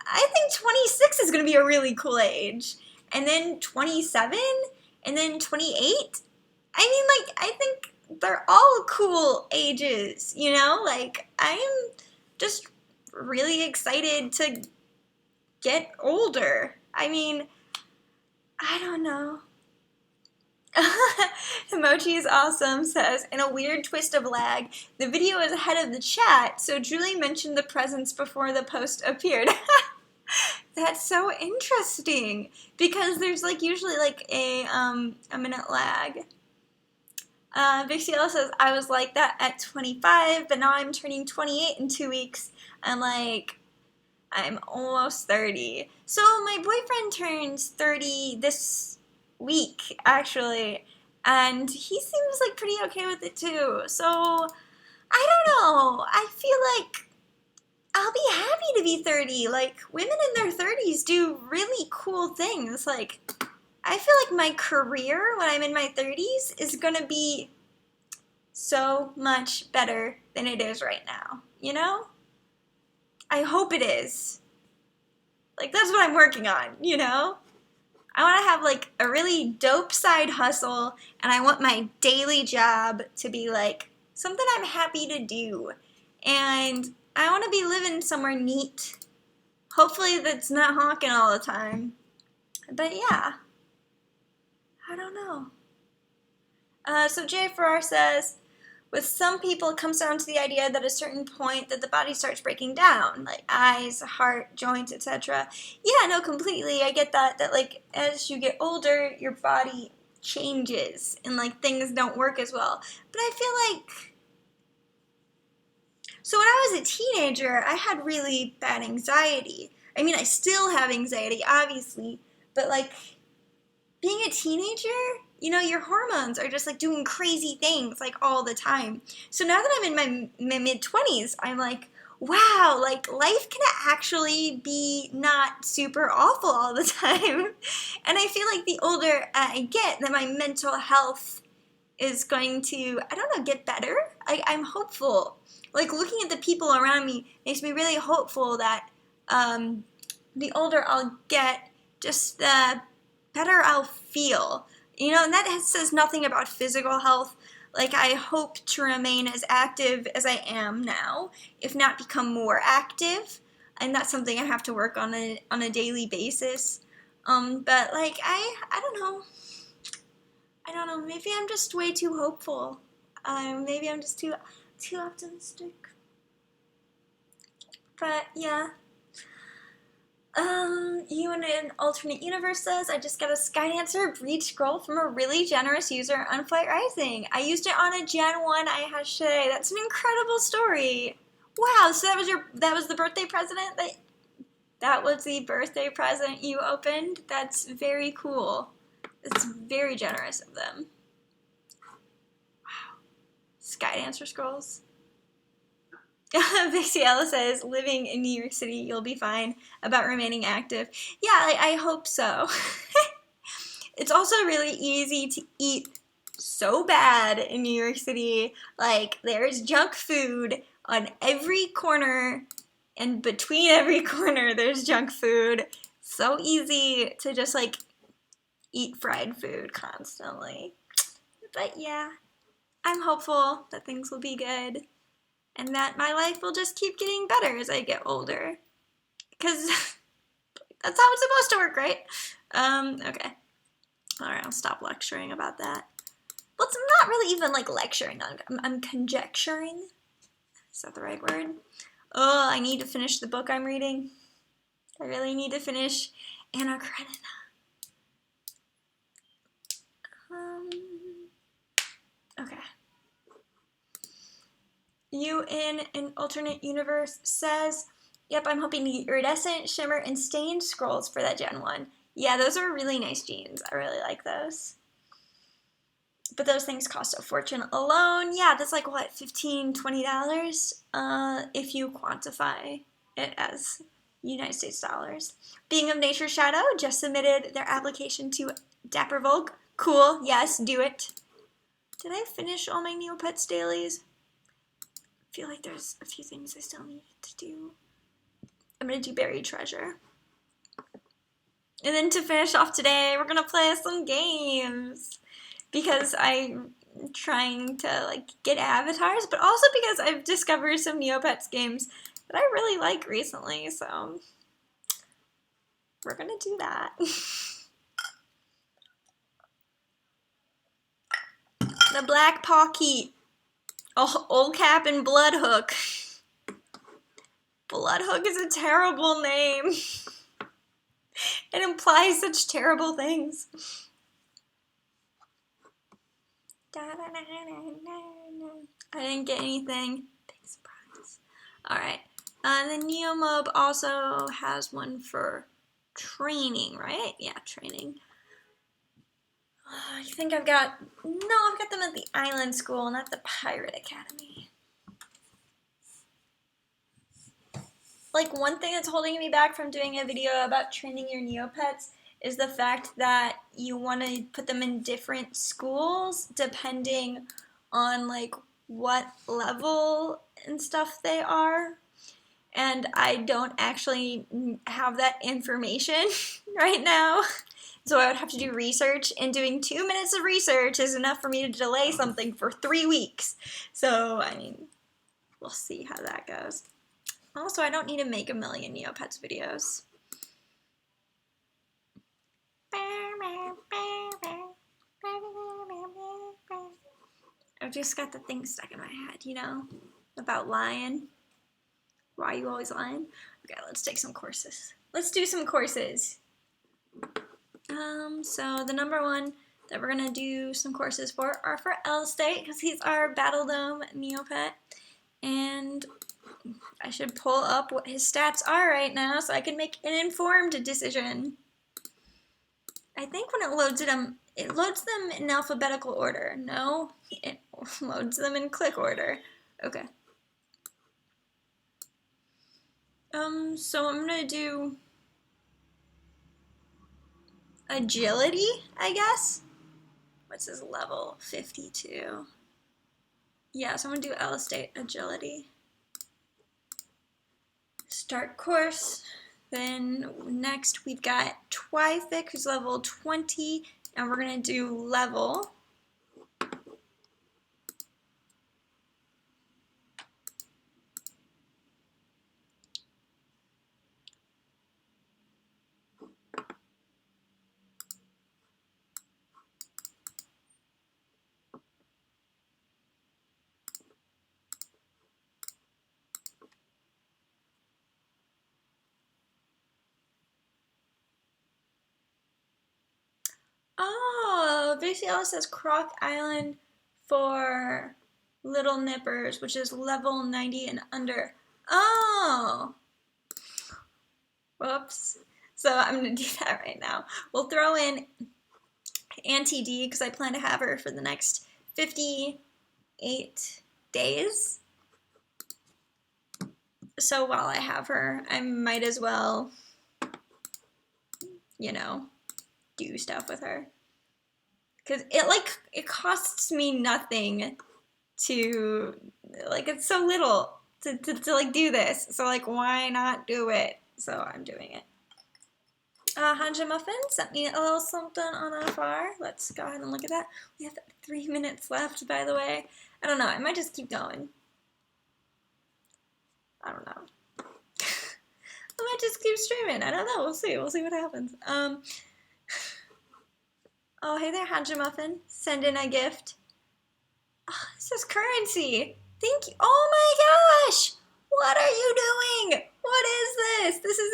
I think 26 is going to be a really cool age. And then 27, and then 28. I mean, like, I think they're all cool ages, you know? Like, I'm just really excited to get older. I mean, I don't know. Emoji is awesome says, in a weird twist of lag, the video is ahead of the chat, so Julie mentioned the presents before the post appeared. That's so interesting, because there's like usually like a minute lag. Vixiela says, I was like that at 25, but now I'm turning 28 in 2 weeks. I'm almost 30. So my boyfriend turns 30 this week, actually, and he seems like pretty okay with it too. So, I don't know. I feel like I'll be happy to be 30. Like, women in their 30s do really cool things. Like, I feel like my career when I'm in my 30s is gonna be so much better than it is right now, you know? I hope it is. Like, that's what I'm working on, you know? I want to have, like, a really dope side hustle, and I want my daily job to be, like, something I'm happy to do. And I want to be living somewhere neat. Hopefully that's not honking all the time. But, yeah. I don't know. So Jay Farrar says, with some people, it comes down to the idea that at a certain point that the body starts breaking down, like eyes, heart, joints, etc. Yeah, no, completely. I get that, like, as you get older, your body changes and, like, things don't work as well. But I feel like, so when I was a teenager, I had really bad anxiety. I mean, I still have anxiety, obviously, but, like, being a teenager, you know, your hormones are just like doing crazy things like all the time. So now that I'm in my mid-20s, I'm like, wow, like life can actually be not super awful all the time. And I feel like the older I get, that my mental health is going to, I don't know, get better. I'm hopeful. Like looking at the people around me makes me really hopeful that the older I'll get, just the better I'll feel. You know, and that says nothing about physical health. Like, I hope to remain as active as I am now, if not become more active. And that's something I have to work on a daily basis. But, like, I don't know. I don't know. Maybe I'm just way too hopeful. Maybe I'm just too optimistic. But, yeah. You in an alternate universe says, I just got a Skydancer breed scroll from a really generous user on Flight Rising. I used it on a Gen 1 IHA. That's an incredible story. Wow, so that was the birthday present that was the birthday present you opened? That's very cool. It's very generous of them. Wow. Skydancer scrolls. Vixiela says, living in New York City, you'll be fine. About remaining active. Yeah, I hope so. It's also really easy to eat so bad in New York City. Like, there's junk food on every corner, and between every corner there's junk food. So easy to just, like, eat fried food constantly. But yeah, I'm hopeful that things will be good. And that my life will just keep getting better as I get older. Because that's how it's supposed to work, right? Okay. Alright, I'll stop lecturing about that. Well, it's not really even like lecturing. I'm conjecturing. Is that the right word? Oh, I need to finish the book I'm reading. I really need to finish Anna Karenina. Okay. You in an alternate universe says, yep, I'm hoping to get iridescent, shimmer, and stained scrolls for that Gen 1. Yeah, those are really nice jeans. I really like those. But those things cost a fortune alone. Yeah, that's like, what, $15, $20? If you quantify it as United States dollars. Being of Nature's Shadow just submitted their application to Dapper Volk. Cool, yes, do it. Did I finish all my Neopets dailies? feel like there's a few things I still need to do. I'm gonna do buried treasure. And then to finish off today, we're gonna play some games. Because I'm trying to like get avatars, but also because I've discovered some Neopets games that I really like recently, so we're gonna do that. The Black Pocket. Oh, Old Cap and Bloodhook. Bloodhook is a terrible name. It implies such terrible things. I didn't get anything. Big surprise. Alright. The Neomob also has one for training, right? Yeah, training. I think I've got... No, I've got them at the Island School, not the Pirate Academy. Like, one thing that's holding me back from doing a video about training your Neopets is the fact that you want to put them in different schools depending on, like, what level and stuff they are. And I don't actually have that information right now. So I would have to do research, and doing 2 minutes of research is enough for me to delay something for 3 weeks. So, I mean, we'll see how that goes. Also, I don't need to make a million Neopets videos. I've just got the thing stuck in my head, you know, about lying. Why are you always lying? Okay, let's take some courses. Let's do some courses. So the number one that we're gonna do some courses for are for L-State, because he's our Battle Dome Neopet. And I should pull up what his stats are right now so I can make an informed decision. I think when it loads them in alphabetical order. No, it loads them in click order. Okay. So I'm gonna do agility, I guess. What's his level? 52. Yeah, so I'm gonna do L-State agility. Start course. Then next we've got Twyfik, who's level 20, and we're gonna do level. Oh, basically says Croc Island for Little Nippers, which is level 90 and under. Oh! Whoops. So I'm going to do that right now. We'll throw in Auntie D because I plan to have her for the next 58 days. So while I have her, I might as well, you know, do stuff with her. Because it costs me nothing to, like, it's so little to like do this. So like, why not do it? So I'm doing it. Hanja Muffin sent me a little something on FR. Let's go ahead and look at that. We have 3 minutes left, by the way. I don't know. I might just keep going. I don't know. I might just keep streaming. I don't know. We'll see. We'll see what happens. Oh, hey there, Hanja Muffin. Send in a gift. Oh, this is currency. Thank you. Oh my gosh. What are you doing? What is this? This is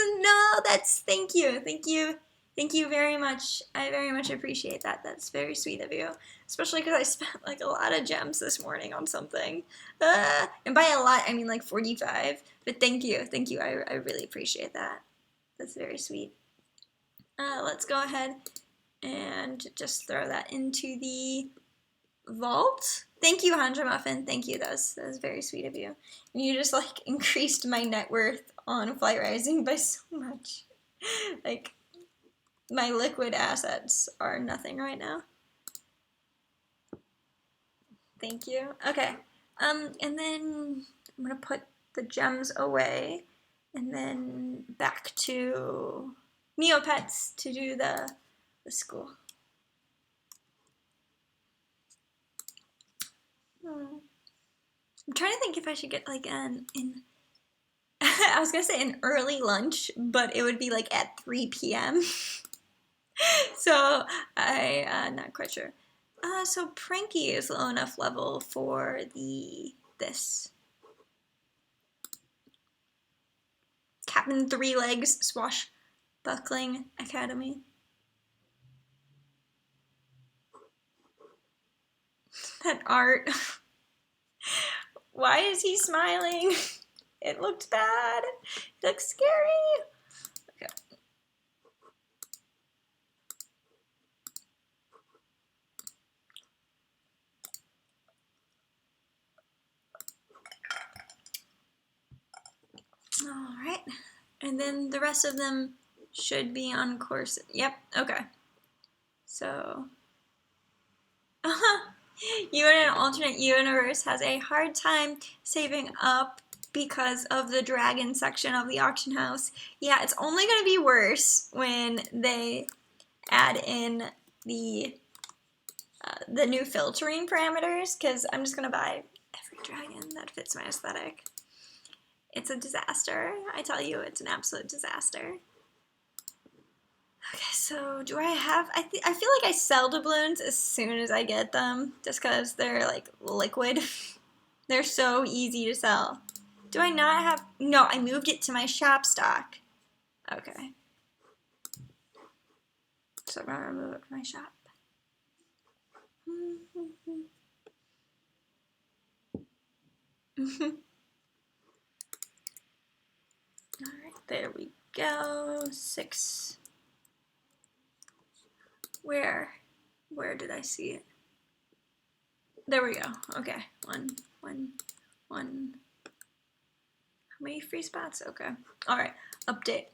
that's, thank you. Thank you. Thank you very much. I very much appreciate that. That's very sweet of you. Especially because I spent like a lot of gems this morning on something. And by a lot, I mean like 45. But thank you. Thank you. I really appreciate that. That's very sweet. Let's go ahead and just throw that into the vault. Thank you, Hanja Muffin. Thank you. That was very sweet of you. And you just like increased my net worth on Flight Rising by so much. Like, my liquid assets are nothing right now. Thank you. Okay, And then I'm gonna put the gems away and then back to Neopets to do the school. I'm trying to think if I should get like an I was gonna say an early lunch, but it would be like at 3 p.m. So not quite sure. So Pranky is low enough level for this. Captain Three Legs Swashbuckling Academy. That art. Why is he smiling? It looked bad. It looks scary. Okay. All right. And then the rest of them should be on course. Yep. Okay. So, you in an alternate universe has a hard time saving up because of the dragon section of the auction house. Yeah, it's only going to be worse when they add in the new filtering parameters, because I'm just going to buy every dragon that fits my aesthetic. It's a disaster. I tell you, it's an absolute disaster. Okay, so do I have, I feel like I sell doubloons as soon as I get them, just because they're like liquid. They're so easy to sell. Do I not have, no, I moved it to my shop stock. Okay. So I'm gonna remove it from my shop. Alright, there we go. 6. Where did I see it? There we go. Okay. 1. How many free spots? Okay. Alright, update.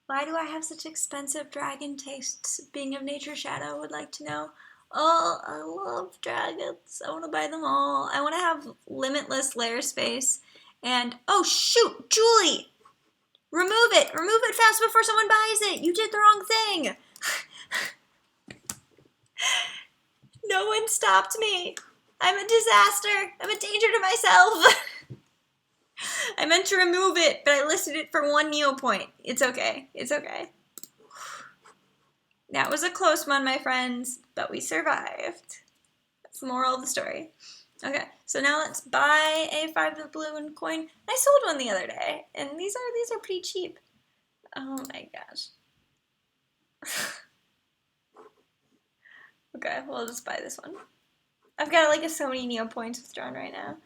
Why do I have such expensive dragon tastes? Being of Nature Shadow would like to know. Oh, I love dragons. I want to buy them all. I want to have limitless lair space. And, oh shoot, Julie! Remove it! Remove it fast before someone buys it! You did the wrong thing! No one stopped me! I'm a disaster! I'm a danger to myself! I meant to remove it, but I listed it for 1 Neopoint. It's okay. It's okay. That was a close one, my friends, but we survived. That's the moral of the story. Okay, so now let's buy a 5 of balloon coin. I sold one the other day, and these are pretty cheap. Oh my gosh. Okay, we'll just buy this one. I've got like so many Neopoints withdrawn right now.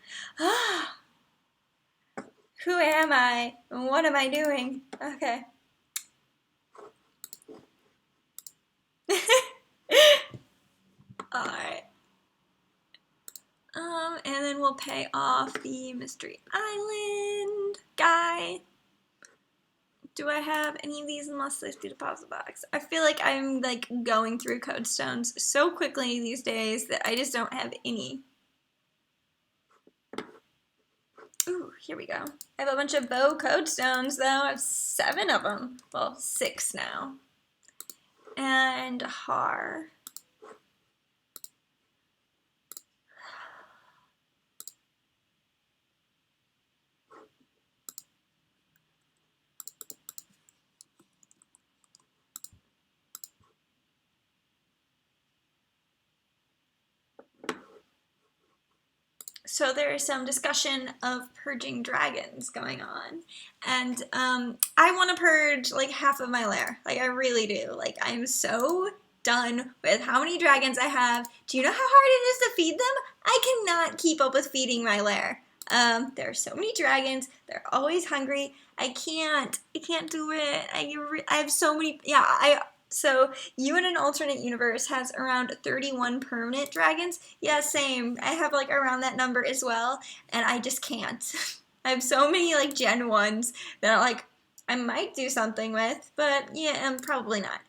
Who am I? What am I doing? Okay. Alright. And then we'll pay off the Mystery Island guy. Do I have any of these in my safety deposit box? I feel like I'm like going through code stones so quickly these days that I just don't have any. Ooh, here we go. I have a bunch of bow code stones though. I have 7 of them. Well, 6 now. And har. So there is some discussion of purging dragons going on, and I want to purge like half of my lair. Like I really do. Like I'm so done with how many dragons I have. Do you know how hard it is to feed them? I cannot keep up with feeding my lair. There are so many dragons. They're always hungry. I can't do it. I have so many. Yeah, so you in an alternate universe has around 31 permanent dragons. Yeah, same. I have like around that number as well, and I just can't. I have so many like Gen 1s that like I might do something with, but yeah, probably not.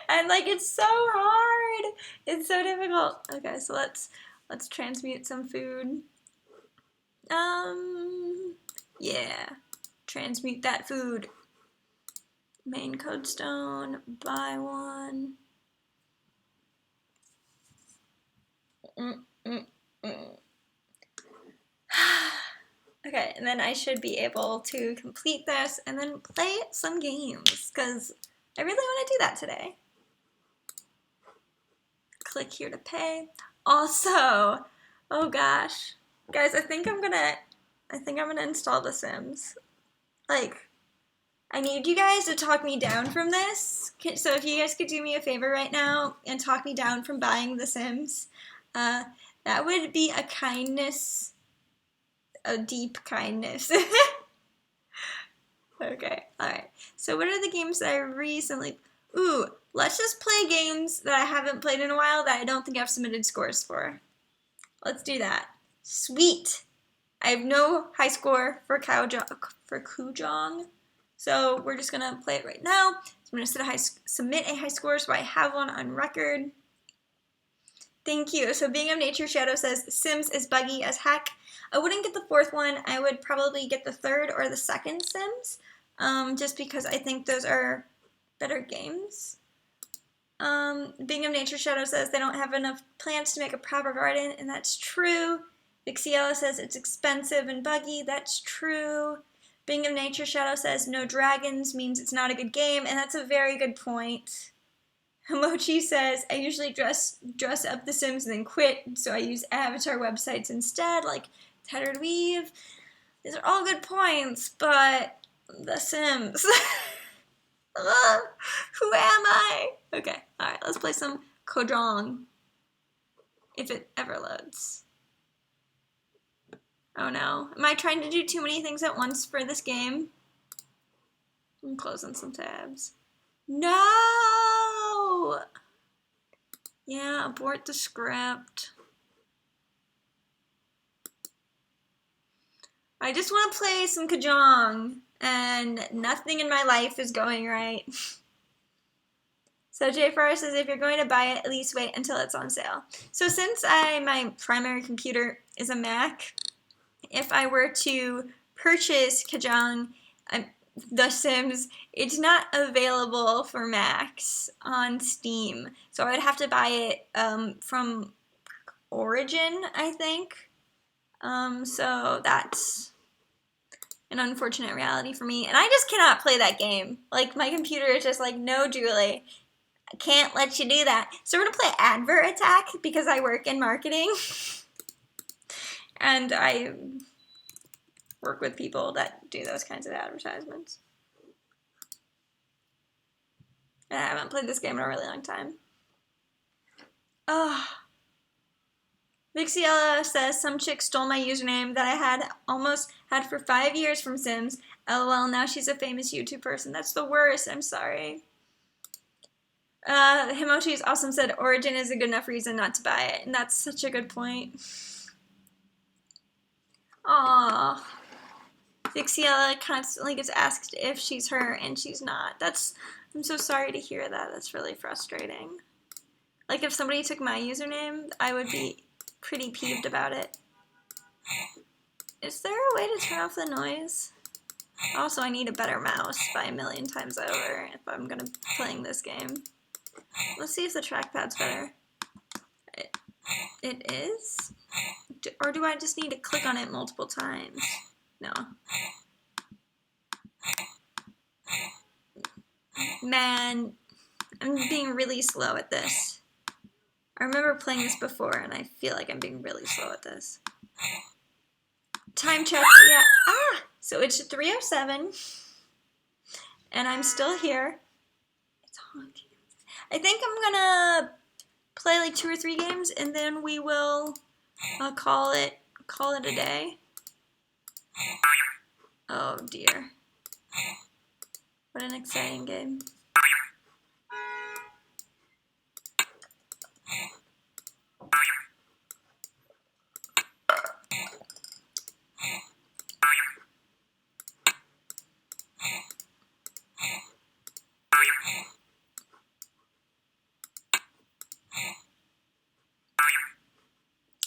And like it's so hard. It's so difficult. Okay, so let's Let's transmute some food. Yeah. Transmute that food. Main code stone, buy one. Okay, and then I should be able to complete this and then play some games, because I really want to do that today. Click here to pay. Also, oh gosh, guys, I think I'm gonna install The Sims. Like, I need you guys to talk me down from this. So if you guys could do me a favor right now and talk me down from buying The Sims, that would be a kindness, a deep kindness. Okay, alright. So what are the games that I recently... Ooh, let's just play games that I haven't played in a while that I don't think I've submitted scores for. Let's do that. Sweet! I have no high score for Kujong, so we're just gonna play it right now. So I'm gonna submit a high score so I have one on record. Thank you. So Being of Nature Shadow says Sims is buggy as heck. I wouldn't get the fourth one. I would probably get the third or the second Sims, just because I think those are better games. Being of Nature Shadow says they don't have enough plants to make a proper garden, and that's true. Vixiella says it's expensive and buggy. That's true. Being of Nature Shadow says no dragons means it's not a good game, and that's a very good point. Himochi says, I usually dress up The Sims and then quit, so I use avatar websites instead, like Tattered Weave. These are all good points, but The Sims. Who am I? Okay, alright, let's play some Kojong. If it ever loads. Oh no. Am I trying to do too many things at once for this game? I'm closing some tabs. No! Yeah, abort the script. I just want to play some Kajong, and nothing in my life is going right. So Jay Farr says, if you're going to buy it, at least wait until it's on sale. So since my primary computer is a Mac, if I were to purchase Kajong, The Sims, it's not available for Macs on Steam. So I would have to buy it from Origin, I think. So that's an unfortunate reality for me. And I just cannot play that game. Like, my computer is just like, no, Julie, I can't let you do that. So we're gonna play Advert Attack because I work in marketing. And I work with people that do those kinds of advertisements. And I haven't played this game in a really long time. Oh. Vixiella says, some chick stole my username that I almost had for 5 years from Sims. LOL, now she's a famous YouTube person. That's the worst. I'm sorry. Himochi's awesome said, Origin is a good enough reason not to buy it. And that's such a good point. Aww. Vixiella constantly gets asked if she's her, and she's not. I'm so sorry to hear that. That's really frustrating. Like, if somebody took my username, I would be pretty peeved about it. Is there a way to turn off the noise? Also, I need a better mouse by a million times over if I'm gonna be playing this game. Let's see if the trackpad's better. It is? Or do I just need to click on it multiple times? No. Man, I'm being really slow at this. I remember playing this before, and I feel like I'm being really slow at this. Time check, yeah. So it's 3:07, and I'm still here. It's honky. I think I'm gonna play like 2 or 3 games, and then we will call it a day. Oh dear. What an exciting game.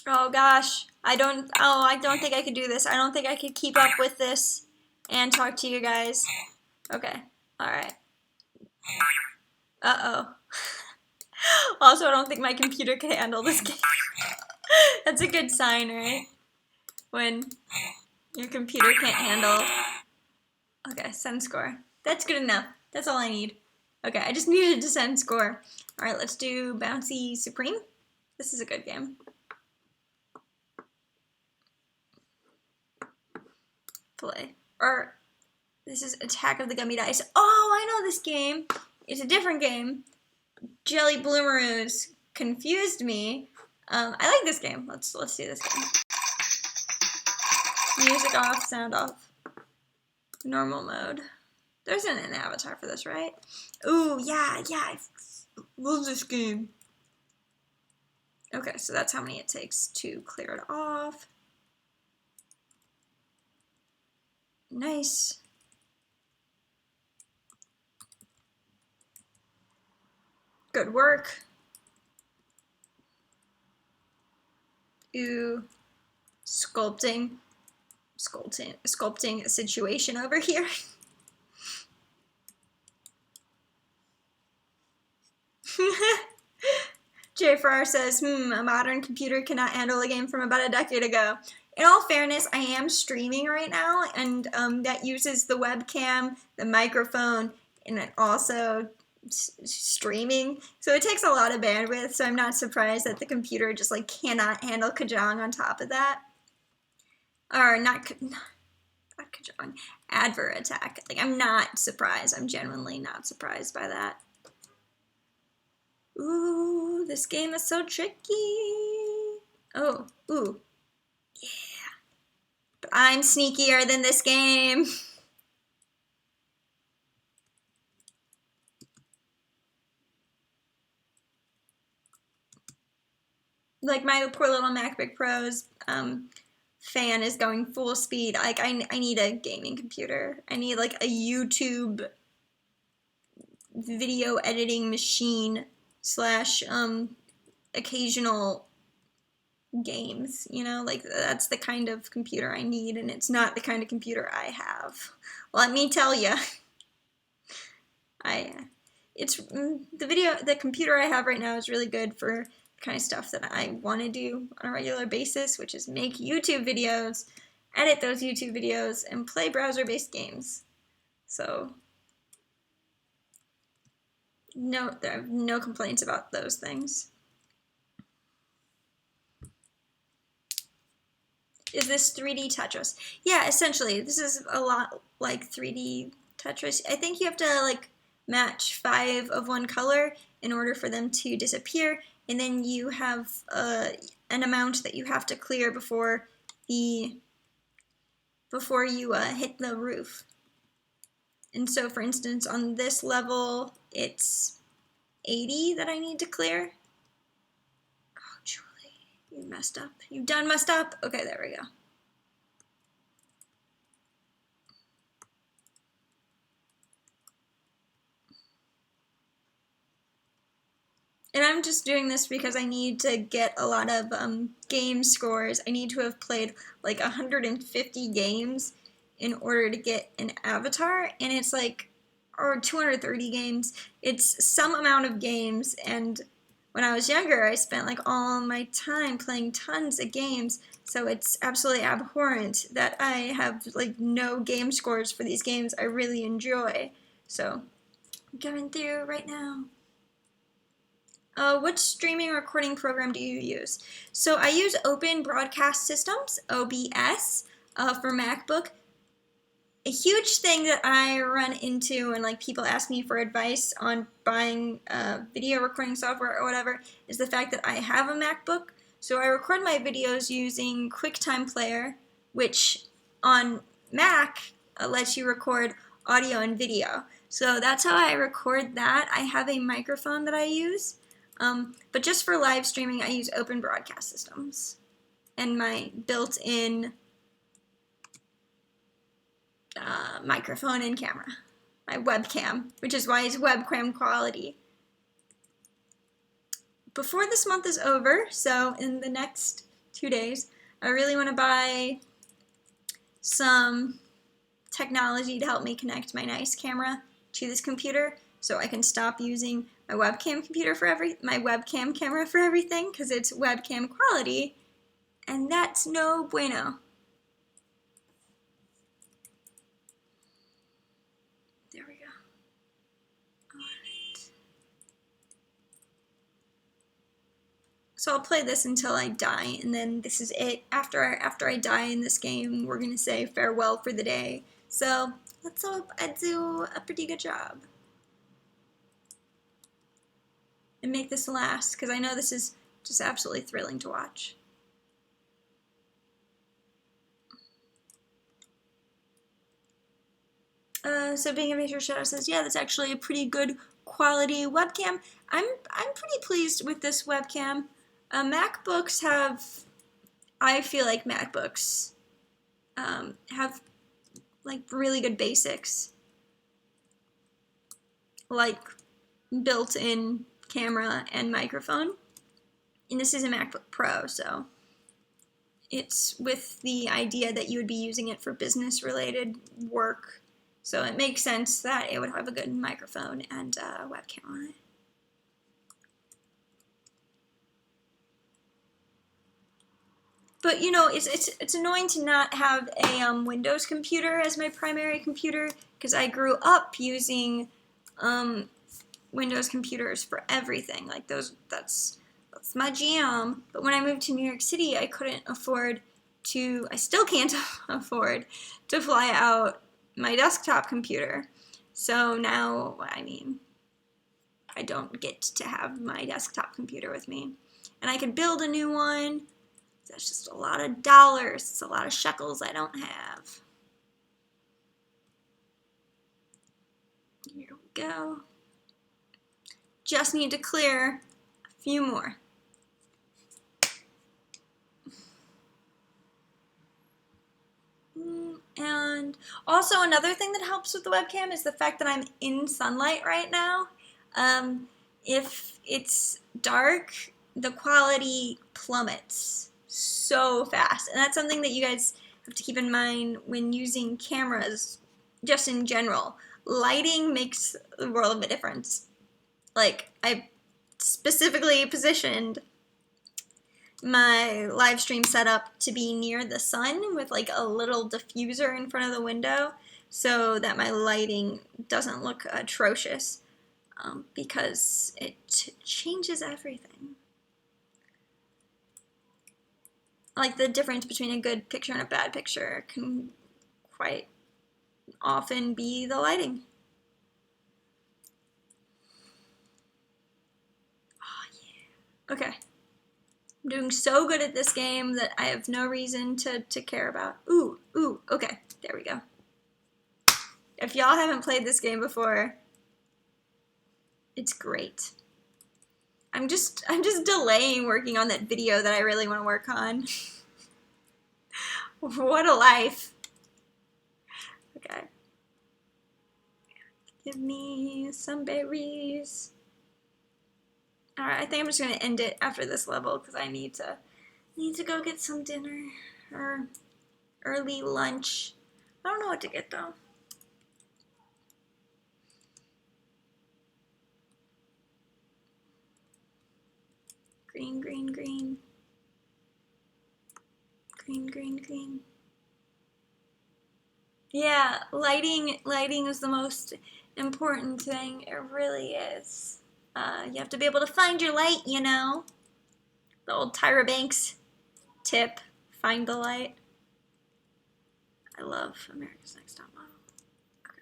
Oh, Oh gosh, I don't think I could do this. I don't think I could keep up with this and talk to you guys. Okay, alright. Uh-oh. Also, I don't think my computer can handle this game. That's a good sign, right? When your computer can't handle. Okay, send score. That's good enough. That's all I need. Okay, I just needed to send score. Alright, let's do Bouncy Supreme. This is a good game. Play. Or, this is Attack of the Gummy Dice. Oh, I know this game. It's a different game. Jelly Bloomeroos confused me. I like this game. Let's do this game. Music off, sound off. Normal mode. There isn't an avatar for this, right? Ooh, yeah, I love this game. Okay, so that's how many it takes to clear it off. Nice. Good work. Ooh, sculpting a situation over here. J Farrar says, a modern computer cannot handle a game from about a decade ago. In all fairness, I am streaming right now, and that uses the webcam, the microphone, and then also streaming. So it takes a lot of bandwidth, so I'm not surprised that the computer just like cannot handle Kajang on top of that. Or not Kajang, Advert Attack. Like, I'm not surprised. I'm genuinely not surprised by that. Ooh, this game is so tricky. Oh, ooh. Yeah. But I'm sneakier than this game. Like, my poor little MacBook Pro's fan is going full speed. Like, I need a gaming computer. I need, like, a YouTube video editing machine slash occasional games, you know, like that's the kind of computer I need, and it's not the kind of computer I have. Let me tell you. The computer I have right now is really good for the kind of stuff that I want to do on a regular basis, which is make YouTube videos, edit those YouTube videos, and play browser-based games. So no, there are no complaints about those things. Is this 3D Tetris? Yeah, essentially, this is a lot like 3D Tetris. I think you have to like match 5 of one color in order for them to disappear, and then you have an amount that you have to clear before you hit the roof. And so, for instance, on this level, it's 80 that I need to clear. Oh, Julie, you messed up. You done messed up? Okay, there we go. And I'm just doing this because I need to get a lot of game scores. I need to have played like 150 games in order to get an avatar, and it's like, or 230 games. It's some amount of games, and when I was younger, I spent like all my time playing tons of games, so it's absolutely abhorrent that I have like no game scores for these games I really enjoy. So I'm going through right now. What streaming recording program do you use? So I use Open Broadcast Systems, OBS, for MacBook. A huge thing that I run into when like people ask me for advice on buying video recording software or whatever is the fact that I have a MacBook. So I record my videos using QuickTime Player, which on Mac lets you record audio and video. So that's how I record that. I have a microphone that I use. But just for live streaming, I use Open Broadcast Systems and my built-in microphone and camera, my webcam, which is why it's webcam quality. Before this month is over, so in the next 2 days. I really want to buy some technology to help me connect my nice camera to this computer so I can stop using my webcam camera for everything because it's webcam quality, and that's no bueno. There we go. All right. So I'll play this until I die, and then this is it. After I die in this game, we're gonna say farewell for the day. So let's hope I do a pretty good job and make this last, because I know this is just absolutely thrilling to watch. So being a major shadow says, yeah, that's actually a pretty good quality webcam. I'm pretty pleased with this webcam. MacBooks have, I feel like MacBooks have like really good basics, like built-in camera and microphone. And this is a MacBook Pro, so it's with the idea that you would be using it for business-related work. So it makes sense that it would have a good microphone and webcam on it. But you know, it's annoying to not have a Windows computer as my primary computer, because I grew up using Windows computers for everything. Like that's my jam. But when I moved to New York City, I couldn't afford to. I still can't afford to fly out my desktop computer. So now, I mean, I don't get to have my desktop computer with me, and I could build a new one. That's just a lot of dollars. It's a lot of shekels I don't have. Here we go. Just need to clear a few more. And also another thing that helps with the webcam is the fact that I'm in sunlight right now. If it's dark, the quality plummets so fast. And that's something that you guys have to keep in mind when using cameras, just in general. Lighting makes the world of a difference. Like, I specifically positioned my live stream setup to be near the sun with like a little diffuser in front of the window so that my lighting doesn't look atrocious, because it changes everything. Like, the difference between a good picture and a bad picture can quite often be the lighting. Oh yeah. Okay. I'm doing so good at this game that I have no reason to care about. Ooh, okay, there we go. If y'all haven't played this game before, it's great. I'm just delaying working on that video that I really want to work on. What a life. Okay. Give me some berries. Alright, I think I'm just gonna end it after this level because I need to go get some dinner or early lunch. I don't know what to get though. Green, green, green. Green, green, green. Yeah, lighting is the most important thing. It really is. You have to be able to find your light, you know. The old Tyra Banks tip, find the light. I love America's Next Top Model. Okay.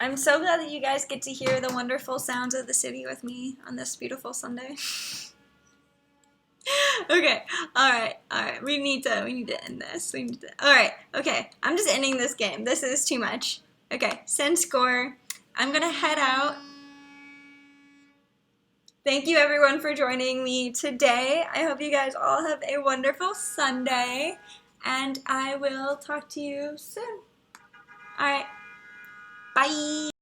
I'm so glad that you guys get to hear the wonderful sounds of the city with me on this beautiful Sunday. Okay, alright, we need to end this. Alright, okay, I'm just ending this game. This is too much. Okay, send score. I'm gonna head out. Thank you everyone for joining me today. I hope you guys all have a wonderful Sunday, and I will talk to you soon. All right, bye.